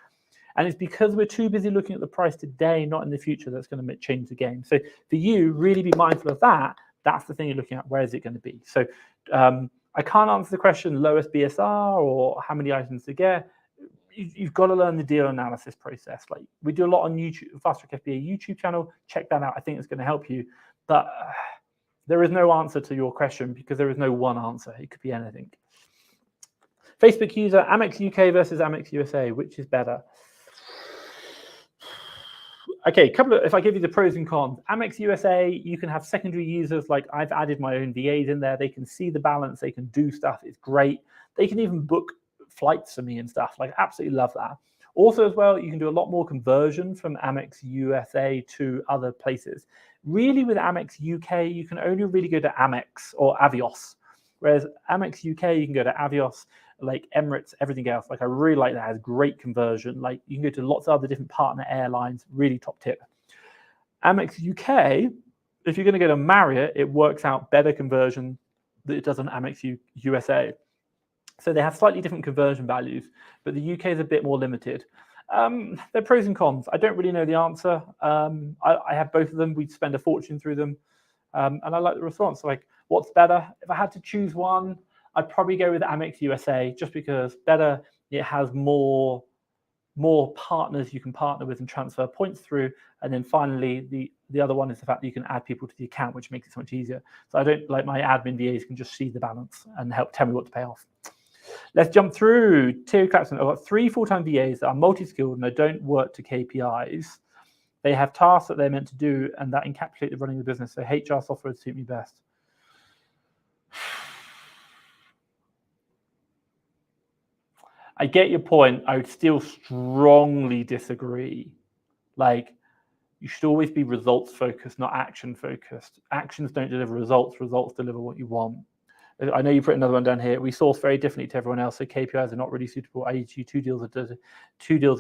And it's because we're too busy looking at the price today, not in the future, that's going to change the game. So for you, really be mindful of that. That's the thing you're looking at. Where is it going to be? So I can't answer the question lowest BSR or how many items to get. You've got to learn the deal analysis process. Like, we do a lot on YouTube, Fast Track FBA YouTube channel. Check that out. I think it's going to help you. But there is no answer to your question, because there is no one answer. It could be anything. Facebook user, Amex UK versus Amex USA, which is better? Okay, if I give you the pros and cons. Amex USA, you can have secondary users. Like, I've added my own VAs in there. They can see the balance. They can do stuff. It's great. They can even book flights for me and stuff. Like, absolutely love that. Also, as well, you can do a lot more conversion from Amex USA to other places. Really, with Amex UK, you can only really go to Amex or Avios. Whereas Amex UK, you can go to Avios, like Emirates, everything else. Like, I really like that. It has great conversion. Like, you can go to lots of other different partner airlines. Really top tip. Amex UK, if you're going to go to Marriott, it works out better conversion than it does on Amex USA. So they have slightly different conversion values, but the UK is a bit more limited. There are pros and cons. I don't really know the answer. I have both of them. We'd spend a fortune through them. And I like the response. Like, what's better? If I had to choose one, I'd probably go with Amex USA, just because better, it has more partners you can partner with and transfer points through. And then finally, the other one is the fact that you can add people to the account, which makes it so much easier. So I don't like my admin VAs can just see the balance and help tell me what to pay off. Let's jump through. Terry Clapson. I've got 3 full-time VAs that are multi-skilled and they don't work to KPIs. They have tasks that they're meant to do, and that encapsulate the running of the business. So HR software would suit me best. I get your point. I would still strongly disagree. Like, you should always be results focused, not action focused. Actions don't deliver results. Results deliver what you want. I know you put another one down here. We source very differently to everyone else, so KPIs are not really suitable. I do 2 deals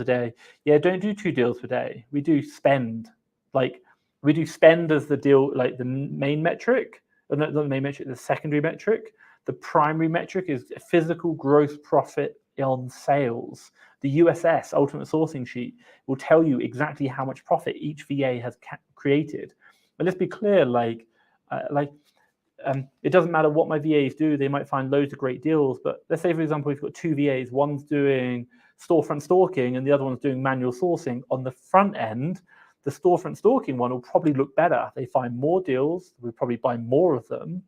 a day. Yeah, don't do 2 deals per day. We do spend. Like, we do spend as the deal, like the main metric, not the main metric, the secondary metric. The primary metric is physical gross profit on sales. The USS, Ultimate Sourcing Sheet, will tell you exactly how much profit each VA has created. But let's be clear, it doesn't matter what my VAs do. They might find loads of great deals, but let's say, for example, we've got 2 VAs. One's doing storefront stalking and the other one's doing manual sourcing. On the front end, the storefront stalking one will probably look better. They find more deals. We probably buy more of them.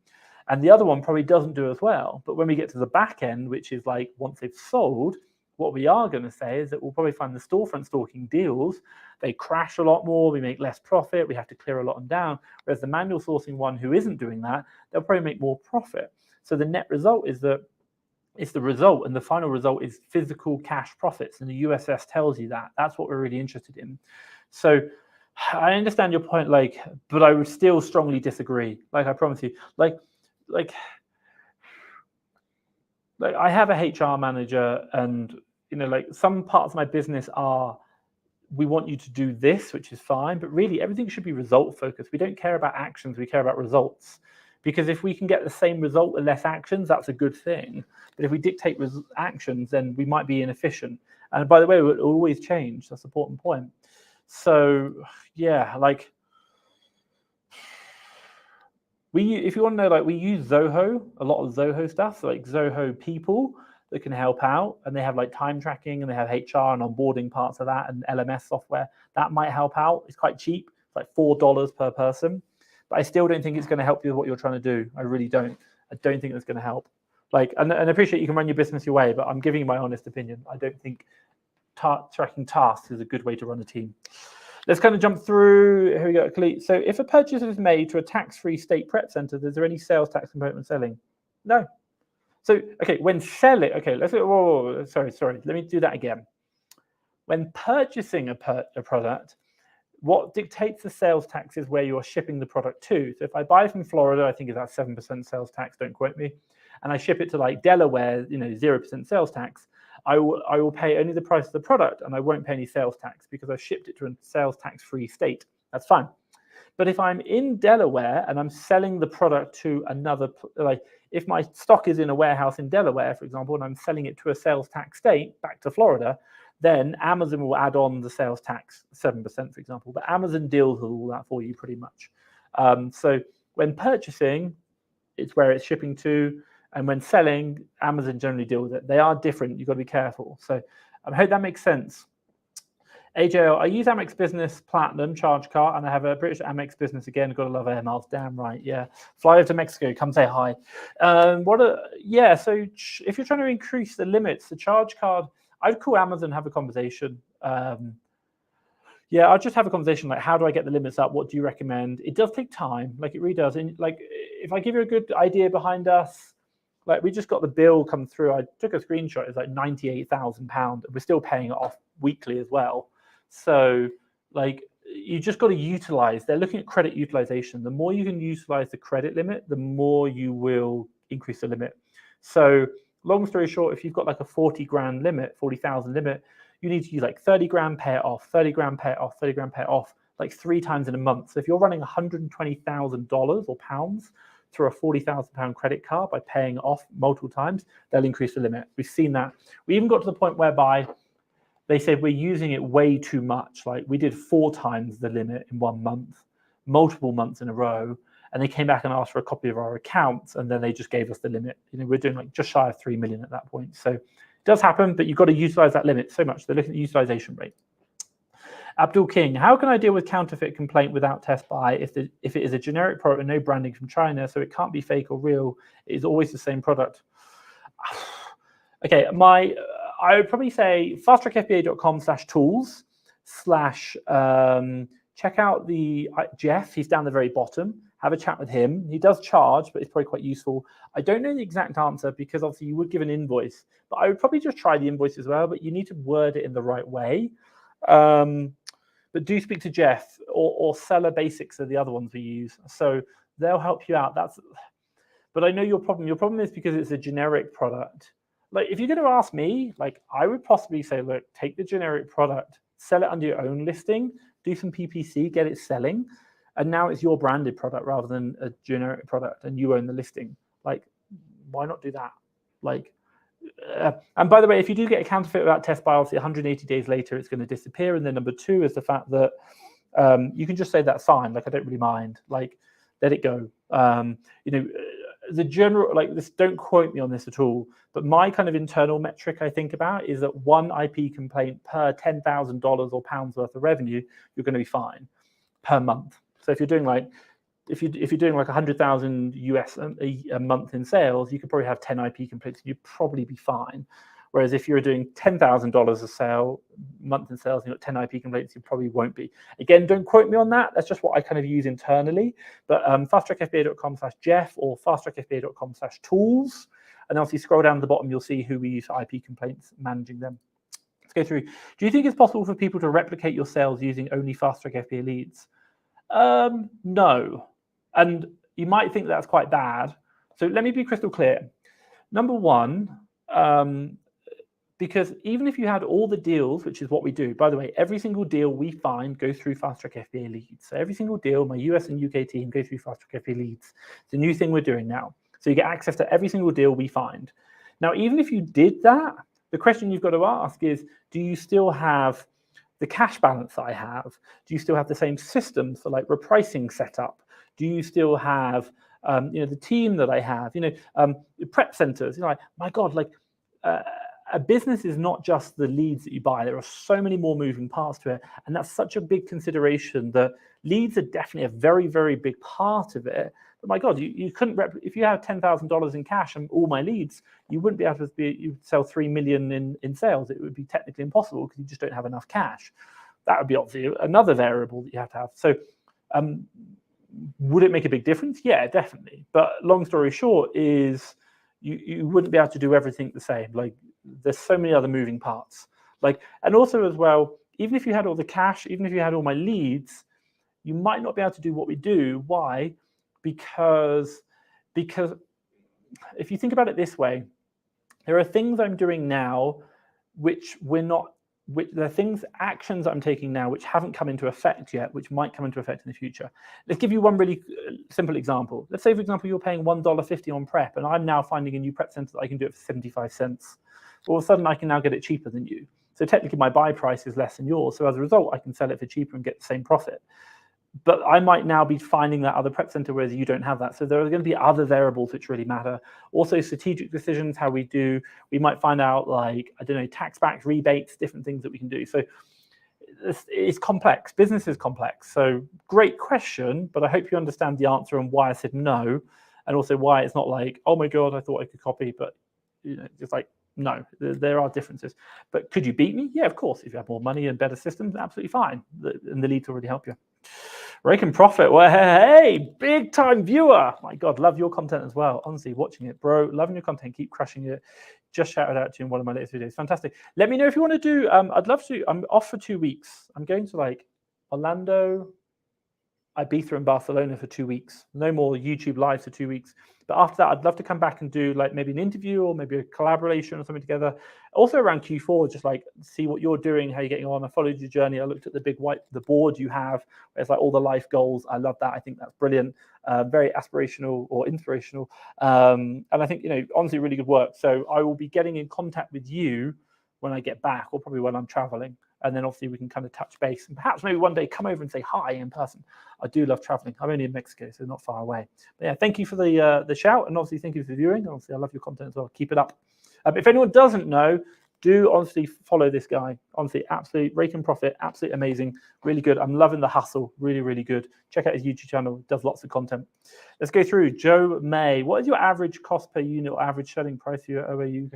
And the other one probably doesn't do as well. But when we get to the back end, which is like once they've sold, what we are going to say is that we'll probably find the storefront stalking deals, they crash a lot more, we make less profit, we have to clear a lot of them down. Whereas the manual sourcing one who isn't doing that, they'll probably make more profit. So the net result is that it's the result, and the final result is physical cash profits. And the USS tells you that. That's what we're really interested in. So I understand your point, but I would still strongly disagree. Like, I promise you, like I have a HR manager, and some parts of my business are, we want you to do this, which is fine, but really everything should be result focused. We don't care about actions, we care about results. Because if we can get the same result with less actions, that's a good thing. But if we dictate actions, then we might be inefficient. And by the way, it will always change. That's an important point. So yeah, if you want to know, we use Zoho, a lot of Zoho stuff, so Zoho people that can help out, and they have time tracking, and they have HR and onboarding parts of that, and LMS software that might help out. It's quite cheap, it's like $4 per person, but I still don't think it's going to help you with what you're trying to do. I really don't. I don't think it's going to help. And I appreciate you can run your business your way, but I'm giving you my honest opinion. I don't think tracking tasks is a good way to run a team. Let's kind of jump through. Here we go. So if a purchase is made to a tax-free state prep center, is there any sales tax component when selling? No. So, okay, when selling, okay, let's go. Sorry. Let me do that again. When purchasing a product, what dictates the sales tax is where you're shipping the product to. So if I buy from Florida, I think it's at 7% sales tax, don't quote me, and I ship it to Delaware, 0% sales tax, I will pay only the price of the product, and I won't pay any sales tax because I shipped it to a sales tax-free state. That's fine. But if I'm in Delaware and I'm selling the product to another, if my stock is in a warehouse in Delaware, for example, and I'm selling it to a sales tax state back to Florida, then Amazon will add on the sales tax, 7%, for example. But Amazon deals with all that for you pretty much. So when purchasing, it's where it's shipping to. And when selling, Amazon generally deal with it. They are different. You've got to be careful. So I hope that makes sense. AJL, I use Amex Business Platinum charge card, and I have a British Amex Business again. Got to love air miles. Damn right. Yeah. Fly over to Mexico. Come say hi. So if you're trying to increase the limits, the charge card, I'd call Amazon, have a conversation. I'll just have a conversation how do I get the limits up? What do you recommend? It does take time. It really does. And if I give you a good idea behind us, Like we just got the bill come through. I took a screenshot. It's like £98,000. We're still paying it off weekly as well. So like you just got to utilize. They're looking at credit utilization. The more you can utilize the credit limit, the more you will increase the limit. So long story short, if you've got like a 40 grand limit, 40,000 limit, you need to use like 30 grand, pay it off, 30 grand, pay it off, 30 grand, pay it off, like 3 times in a month. So if you're running $120,000 or pounds through a £40,000 credit card by paying it off multiple times, they'll increase the limit. We've seen that. We even got to the point whereby they said we're using it way too much. Like we did 4 times the limit in 1 month, multiple months in a row. And they came back and asked for a copy of our accounts, and then they just gave us the limit. We're doing like just shy of 3 million at that point. So it does happen, but you've got to utilize that limit so much. They're looking at the utilization rate. Abdul King, how can I deal with counterfeit complaint without test buy if it is a generic product and no branding from China, so it can't be fake or real? It is always the same product. Okay, I would probably say fasttrackfba.com/tools/ check out the Jeff. He's down the very bottom. Have a chat with him. He does charge, but it's probably quite useful. I don't know the exact answer because obviously you would give an invoice, but I would probably just try the invoice as well, but you need to word it in the right way. But do speak to Jeff or Seller Basics are the other ones we use. So they'll help you out. But I know your problem. Your problem is because it's a generic product. Like if you're going to ask me, like I would possibly say, look, take the generic product, sell it under your own listing, do some PPC, get it selling. And now it's your branded product rather than a generic product and you own the listing. Like, why not do that? Like, and by the way, if you do get a counterfeit without test buy, obviously 180 days later, it's going to disappear. And then number 2 is the fact that you can just say that's fine. Like, I don't really mind. Like, let it go. The general, like this, don't quote me on this at all, but my kind of internal metric I think about is that 1 IP complaint per $10,000 or pounds worth of revenue, you're going to be fine per month. So if you're doing like, if you're doing like 100,000 US a month in sales, you could probably have 10 IP complaints and you'd probably be fine. Whereas if you're doing $10,000 a sale month in sales and you've got 10 IP complaints, you probably won't be. Again, don't quote me on that. That's just what I kind of use internally. But fasttrackfba.com/Jeff or fasttrackfba.com/tools. And then if you scroll down to the bottom, you'll see who we use for IP complaints, managing them. Let's go through. Do you think it's possible for people to replicate your sales using only Fast Track FBA leads? No. And you might think that's quite bad. So let me be crystal clear. Number one, because even if you had all the deals, which is what we do, by the way, every single deal we find goes through Fast Track FBA leads. So every single deal, my US and UK team go through Fast Track FBA leads. It's a new thing we're doing now. So you get access to every single deal we find. Now, even if you did that, the question you've got to ask is, do you still have the cash balance I have? Do you still have the same systems for like repricing setup? Do you still have, the team that I have? Prep centers. Like, my God, like a business is not just the leads that you buy. There are so many more moving parts to it, and that's such a big consideration. That leads are definitely a very, very big part of it. But my God, you couldn't if you have $10,000 in cash and all my leads, you wouldn't be able to you'd sell 3 million in sales. It would be technically impossible because you just don't have enough cash. That would be obviously another variable that you have to have. So would it make a big difference? Yeah, definitely. But long story short is you wouldn't be able to do everything the same. Like there's so many other moving parts. Like, and also as well, even if you had all the cash, even if you had all my leads, you might not be able to do what we do. Why? Because if you think about it this way, there are things I'm doing now which there are actions I'm taking now which haven't come into effect yet, which might come into effect in the future. Let's give you one really simple example. Let's say, for example, you're paying $1.50 on prep, and I'm now finding a new prep center that I can do it for 75 cents. All of a sudden, I can now get it cheaper than you. So technically, my buy price is less than yours. So as a result, I can sell it for cheaper and get the same profit. But I might now be finding that other prep center, whereas you don't have that. So there are going to be other variables which really matter. Also, strategic decisions, how we might find out, like, I don't know, tax backs, rebates, different things that we can do. So it's complex. Business is complex. So great question, but I hope you understand the answer and why I said no, and also why it's not like, oh my God, I thought I could copy, but it's like, no, there are differences. But could you beat me? Yeah, of course. If you have more money and better systems, absolutely fine. And the leads already help you. Rake and Profit. Well, hey, big time viewer. My God, love your content as well. Honestly, watching it, bro. Loving your content. Keep crushing it. Just shouted out to you in one of my latest videos. Fantastic. Let me know if you want to do. I'd love to. I'm off for 2 weeks. I'm going to like Orlando, Ibiza, and Barcelona for 2 weeks. No more YouTube lives for 2 weeks. But after that, I'd love to come back and do like maybe an interview or maybe a collaboration or something together. Also around Q4, just like see what you're doing, how you're getting on. I followed your journey. I looked at the big the board you have. Where it's like all the life goals. I love that. I think that's brilliant. Very aspirational or inspirational. And I think, honestly, really good work. So I will be getting in contact with you when I get back, or probably when I'm traveling. And then obviously we can kind of touch base and perhaps maybe one day come over and say hi in person. I do love traveling. I'm only in Mexico, so not far away. But yeah, thank you for the shout, and obviously thank you for viewing. Obviously, I love your content as well. Keep it up. If anyone doesn't know, do honestly follow this guy. Honestly, absolute Rake and Profit, absolutely amazing, really good. I'm loving the hustle, really, really good. Check out his YouTube channel, does lots of content. Let's go through. Joe May, what is your average cost per unit or average selling price for your OAU?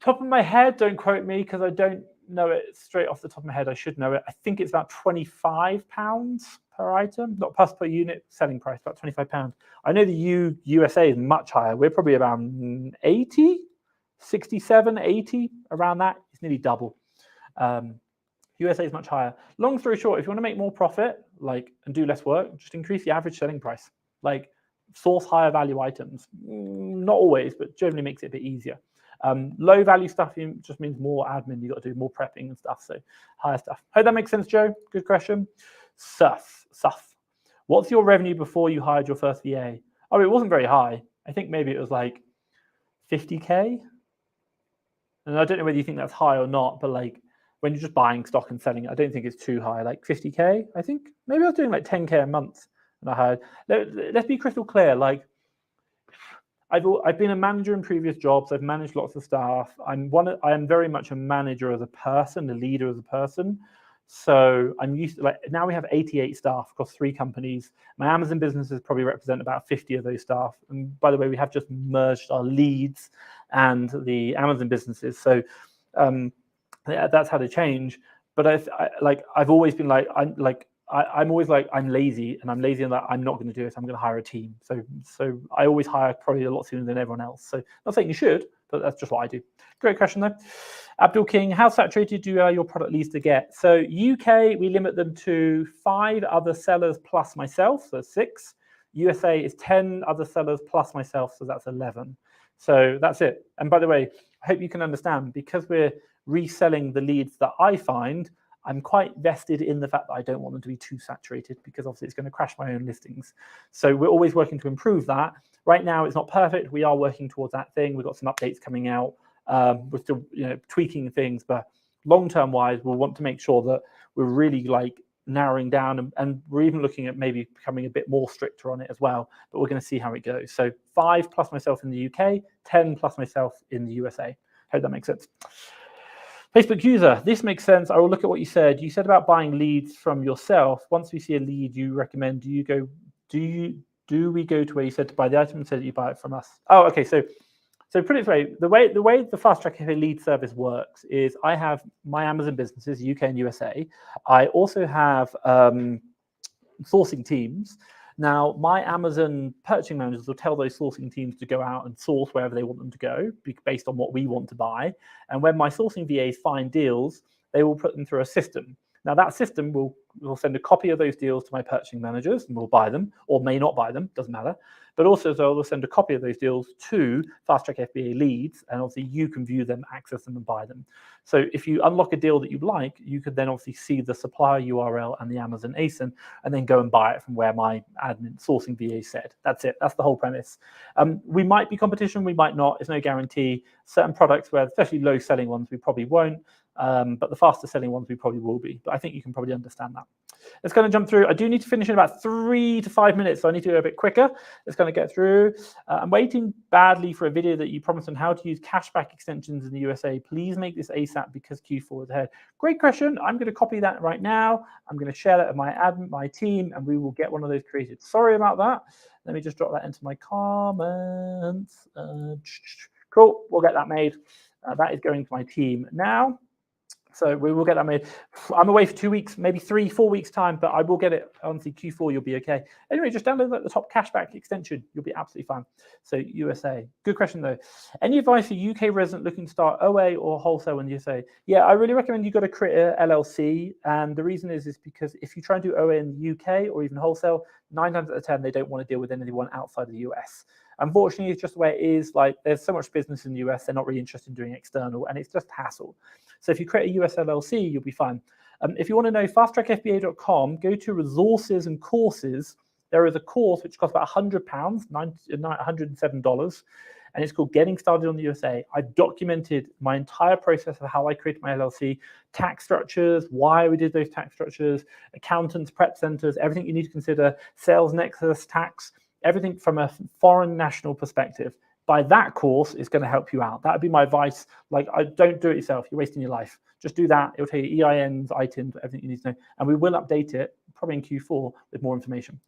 Top of my head, don't quote me because I don't know it straight off the top of my head. I should know it. I think it's about £25 per item, not plus per unit selling price, about £25. I know the USA is much higher. We're probably around 80, 67, 80, around that. It's nearly double. USA is much higher. Long story short, if you want to make more profit, and do less work, just increase the average selling price. Source higher value items. Not always, but generally makes it a bit easier. Low value stuff just means more admin. You got to do more prepping and stuff. So higher stuff. Hope that makes sense, Joe. Good question. Suf. What's your revenue before you hired your first VA? Oh, it wasn't very high. I think maybe it was like 50K. And I don't know whether you think that's high or not, but when you're just buying stock and selling it, I don't think it's too high. Like 50K, I think. Maybe I was doing like 10K a month. And I hired. Let's be crystal clear. I've been a manager in previous jobs. I've managed lots of staff. I am very much a manager as a person, a leader as a person. So I'm used to now we have 88 staff across 3 companies. My Amazon businesses probably represent about 50 of those staff. And by the way, we have just merged our leads and the Amazon businesses. So that's had to change. But I've always been I'm always I'm lazy, and I'm lazy in that I'm not going to do it. I'm going to hire a team. So I always hire probably a lot sooner than everyone else. So not saying you should, but that's just what I do. Great question though. Abdul King, how saturated do your product leads to get? So UK, we limit them to 5 other sellers plus myself, so 6. USA is 10 other sellers plus myself, so that's 11. So that's it. And by the way, I hope you can understand, because we're reselling the leads that I find, I'm quite vested in the fact that I don't want them to be too saturated, because obviously it's going to crash my own listings. So we're always working to improve that. Right now, it's not perfect. We are working towards that thing. We've got some updates coming out. We're still tweaking things, but long-term wise, we'll want to make sure that we're really narrowing down, and we're even looking at maybe becoming a bit more stricter on it as well. But we're going to see how it goes. So 5 plus myself in the UK, 10 plus myself in the USA. Hope that makes sense. Facebook user, this makes sense. I will look at what you said. You said about buying leads from yourself. Once we see a lead you recommend, do we go to where you said to buy the item and say that you buy it from us? Oh, okay. So put it this way, the way the Fast Track FA lead service works is I have my Amazon businesses, UK and USA. I also have sourcing teams. Now, my Amazon purchasing managers will tell those sourcing teams to go out and source wherever they want them to go based on what we want to buy. And when my sourcing VAs find deals, they will put them through a system. Now, that system will send a copy of those deals to my purchasing managers, and we'll buy them, or may not buy them, doesn't matter. But also, they'll send a copy of those deals to Fast Track FBA leads, and obviously you can view them, access them, and buy them. So if you unlock a deal that you like, you could then obviously see the supplier URL and the Amazon ASIN, and then go and buy it from where my admin sourcing VA said. That's it. That's the whole premise. We might be competition, we might not. It's no guarantee. Certain products, where especially low selling ones, we probably won't. But the faster selling ones we probably will be. But I think you can probably understand that. Let's kind of jump through. I do need to finish in about 3 to 5 minutes, so I need to go a bit quicker. Let's kind of get through. I'm waiting badly for a video that you promised on how to use cashback extensions in the USA. Please make this ASAP because Q4 is ahead. Great question. I'm going to copy that right now. I'm going to share that with my team, and we will get one of those created. Sorry about that. Let me just drop that into my comments. Cool. We'll get that made. That is going to my team now. So we will get that made. I'm away for 2 weeks, maybe 3-4 weeks time, but I will get it. Honestly, Q4, you'll be okay. Anyway, just download the top cashback extension. You'll be absolutely fine. So USA. Good question, though. Any advice for UK resident looking to start OA or wholesale in the USA? Yeah, I really recommend you got to create a LLC. And the reason is because if you try and do OA in the UK or even wholesale, 9 times out of 10, they don't want to deal with anyone outside of the US. Unfortunately, it's just the way it is. Like, there's so much business in the US, they're not really interested in doing external, and it's just hassle. So if you create a US LLC, you'll be fine. If you want to know, fasttrackfba.com, go to resources and courses. There is a course which costs about £100, $107, and it's called Getting Started on the USA. I've documented my entire process of how I created my LLC, tax structures, why we did those tax structures, accountants, prep centers, everything you need to consider, sales nexus, tax, everything from a foreign national perspective. By that course, it's going to help you out. That would be my advice. Like, don't do it yourself. You're wasting your life. Just do that. It'll tell you EINs, ITINs, everything you need to know. And we will update it probably in Q4 with more information.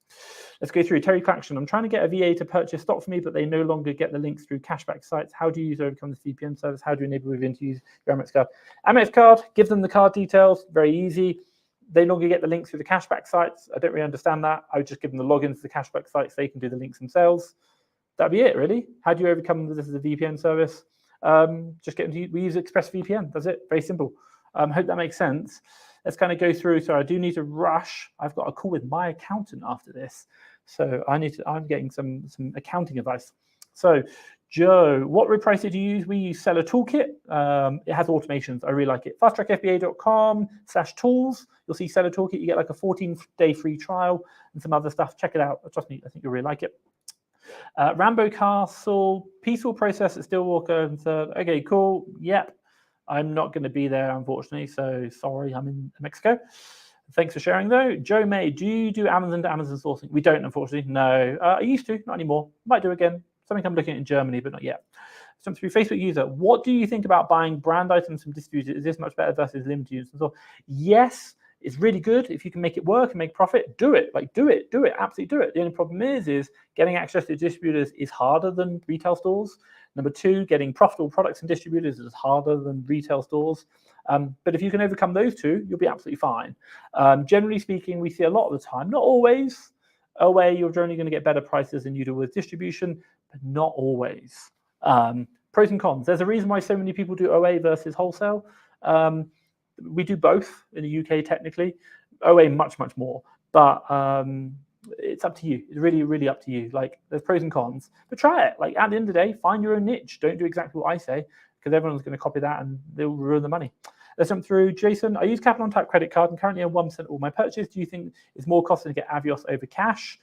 Let's go through Terry Claction. I'm trying to get a VA to purchase stock for me, but they no longer get the links through cashback sites. How do you use overcome this VPN service? How do you enable Vivian to use your Amex card? Amex card, give them the card details. Very easy. They no longer get the links through the cashback sites. I don't really understand that. I would just give them the logins to the cashback sites. They can do the links themselves. That'd be it, really. How do you overcome this as a VPN service? Just get into, we use ExpressVPN. That's it. Very simple. Hope that makes sense. Let's kind of go through. So I do need to rush. I've got a call with my accountant after this, so I'm getting some accounting advice. So Joe, what reprice did you use? We use Seller Toolkit. It has automations. I really like it. fasttrackfba.com/tools. You'll see Seller Toolkit. You get like a 14-day free trial and some other stuff. Check it out. Trust me, I think you'll really like it. Rambo Castle, peaceful process at Stillwater and third. Okay, cool. Yep. I'm not going to be there, unfortunately. So sorry, I'm in Mexico. Thanks for sharing, though. Joe May, do you do Amazon to Amazon sourcing? We don't, unfortunately. No. I used to, not anymore. Might do again. Something I'm looking at in Germany, but not yet. Some through Facebook user. What do you think about buying brand items from distributors? Is this much better versus limited use? So, yes, it's really good. If you can make it work and make profit, do it. Like, do it, absolutely do it. The only problem is getting access to distributors is harder than retail stores. Number two, getting profitable products and distributors is harder than retail stores. But if you can overcome those two, you'll be absolutely fine. Generally speaking, we see a lot of the time, not always, OA, you're generally going to get better prices than you do with distribution, but not always. Pros and cons. There's a reason why so many people do OA versus wholesale. We do both in the UK, technically. OA much, much more. But it's up to you. It's really, really up to you. Like, there's pros and cons. But try it. Like, at the end of the day, find your own niche. Don't do exactly what I say, because everyone's going to copy that and they'll ruin the money. Let's jump through. Jason, I use Capital on Tap credit card and currently on 1% of all my purchases. Do you think it's more costly to get Avios over cash?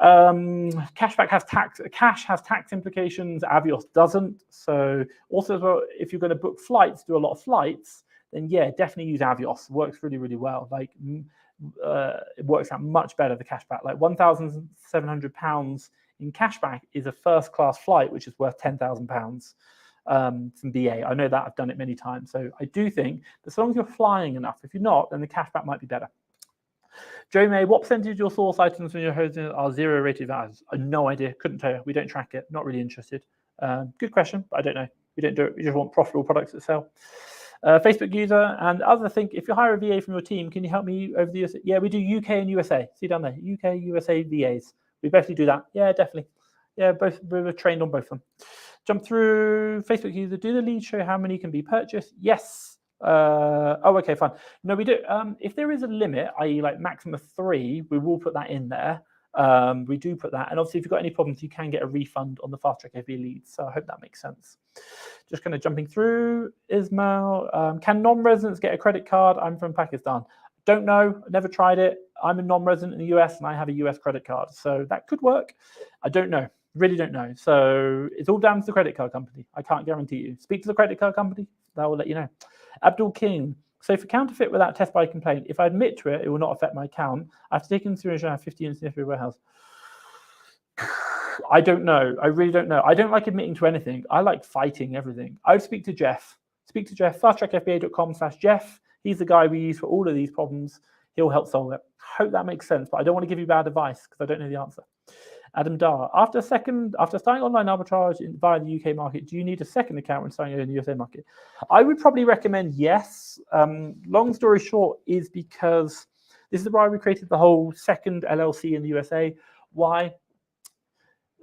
Cashback has tax. Cash has tax implications. Avios doesn't. So also, as well, if you're going to book flights, do a lot of flights, then yeah, definitely use Avios. It works really, really well. Like, it works out much better, the cashback. Like £1,700 in cashback is a first-class flight, which is worth £10,000. From BA. I know that. I've done it many times. So I do think that as long as you're flying enough, if you're not, then the cashback might be better. Joe May, what percentage of your source items from your hosting are zero rated values? No idea. Couldn't tell you. We don't track it. Not really interested. Good question, but I don't know. We don't do it. We just want profitable products that sell. Facebook user and other think, if you hire a VA from your team, can you help me over the US? Yeah, we do UK and USA. See down there, UK, USA VAs. We basically do that. Yeah, definitely. Yeah, both. We're trained on both of them. Jump through. Facebook user, do the leads show how many can be purchased? Yes. Oh, okay, fine. No, we do. If there is a limit, i.e. like maximum of 3, we will put that in there. We do put that. And obviously, if you've got any problems, you can get a refund on the Fast Track FBA leads. So I hope that makes sense. Just kind of jumping through. Ismail, can non-residents get a credit card? I'm from Pakistan. Don't know. Never tried it. I'm a non-resident in the US and I have a US credit card. So that could work. I don't know. Really don't know. So it's all down to the credit card company. I can't guarantee you. Speak to the credit card company. That will let you know. Abdul King. So for counterfeit without test buy complaint, if I admit to it, it will not affect my account. I have to take into consideration I have 50 units in every warehouse. I don't know. I really don't know. I don't like admitting to anything. I like fighting everything. I would speak to Jeff. Speak to Jeff. fasttrackfba.com/Jeff. He's the guy we use for all of these problems. He'll help solve it. Hope that makes sense. But I don't want to give you bad advice because I don't know the answer. Adam Dar, after starting online arbitrage via the UK market, do you need a second account when starting in the USA market? I would probably recommend yes. Long story short is because this is why we created the whole second LLC in the USA. Why?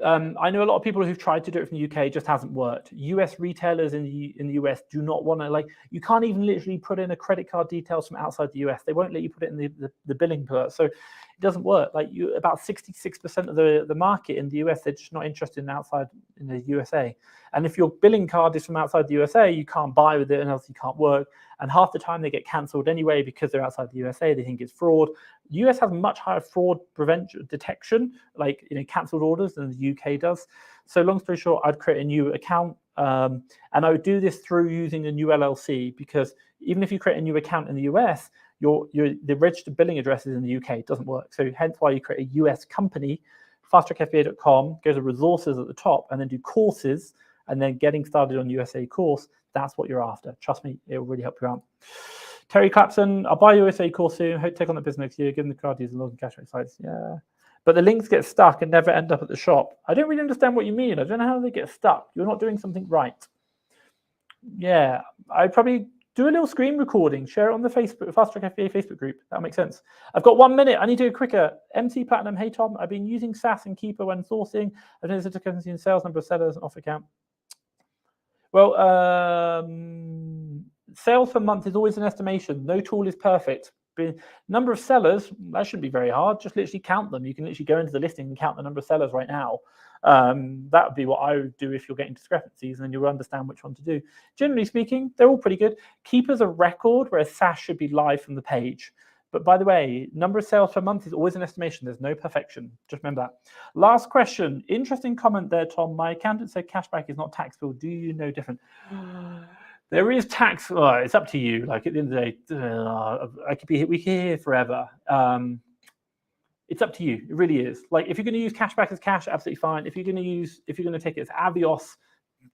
I know a lot of people who've tried to do it from the UK, it just hasn't worked. US retailers in the US do not want to, like, you can't even literally put in a credit card details from outside the US. They won't let you put it in the billing part. So it doesn't work. Like, about 66% of the market in the US, they're just not interested in outside in the USA. And if your billing card is from outside the USA, you can't buy with it, and else you can't work. And half the time they get cancelled anyway because they're outside the USA. They think it's fraud. The US has much higher fraud prevention detection, like, cancelled orders, than the UK does. So long story short, I'd create a new account, and I would do this through using a new LLC, because even if you create a new account in the US, the registered billing address is in the UK. It doesn't work. So hence why you create a US company, fasttrackfba.com, go to resources at the top, and then do courses, and then getting started on USA course. That's what you're after. Trust me, it will really help you out. Terry Clapson, I'll buy your USA course soon. Hope to take on that business next year. Give them the card using login cashback sites. Yeah. But the links get stuck and never end up at the shop. I don't really understand what you mean. I don't know how they get stuck. You're not doing something right. Yeah. I'd probably do a little screen recording. Share it on the Facebook, Fast Track FBA Facebook group. That makes sense. I've got 1 minute. I need to do it quicker. MC Platinum. Hey, Tom. I've been using SAS and Keeper when sourcing. I've noticed a discrepancy in sales, number of sellers, and off account. Well, sales per month is always an estimation. No tool is perfect. Number of sellers, that shouldn't be very hard. Just literally count them. You can literally go into the listing and count the number of sellers right now. That would be what I would do if you're getting discrepancies, and then you'll understand which one to do. Generally speaking, they're all pretty good. Keeper's a record, whereas SAS should be live from the page. But by the way, number of sales per month is always an estimation. There's no perfection. Just remember that. Last question. Interesting comment there, Tom. My accountant said cashback is not taxable. Do you know different? There is tax. It's up to you. Like, at the end of the day, we could be here forever. It's up to you. It really is. Like, if you're going to use cashback as cash, absolutely fine. If you're going to take it as Avios,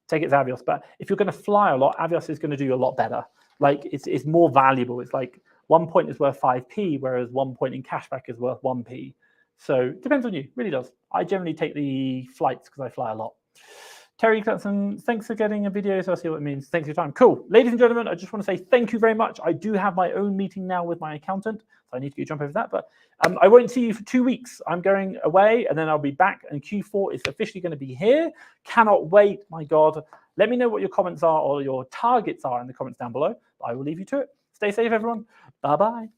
take it as Avios. But if you're going to fly a lot, Avios is going to do you a lot better. Like, it's more valuable. It's like 1 point is worth 5p, whereas 1 point in cashback is worth 1p. So it depends on you. It really does. I generally take the flights because I fly a lot. Terry Clapson, thanks for getting a video, so I'll see what it means. Thanks for your time. Cool. Ladies and gentlemen, I just want to say thank you very much. I do have my own meeting now with my accountant, so I need to go jump over that. But I won't see you for 2 weeks. I'm going away, and then I'll be back, and Q4 is officially going to be here. Cannot wait. My God. Let me know what your comments are or your targets are in the comments down below. I will leave you to it. Stay safe, everyone. Bye-bye.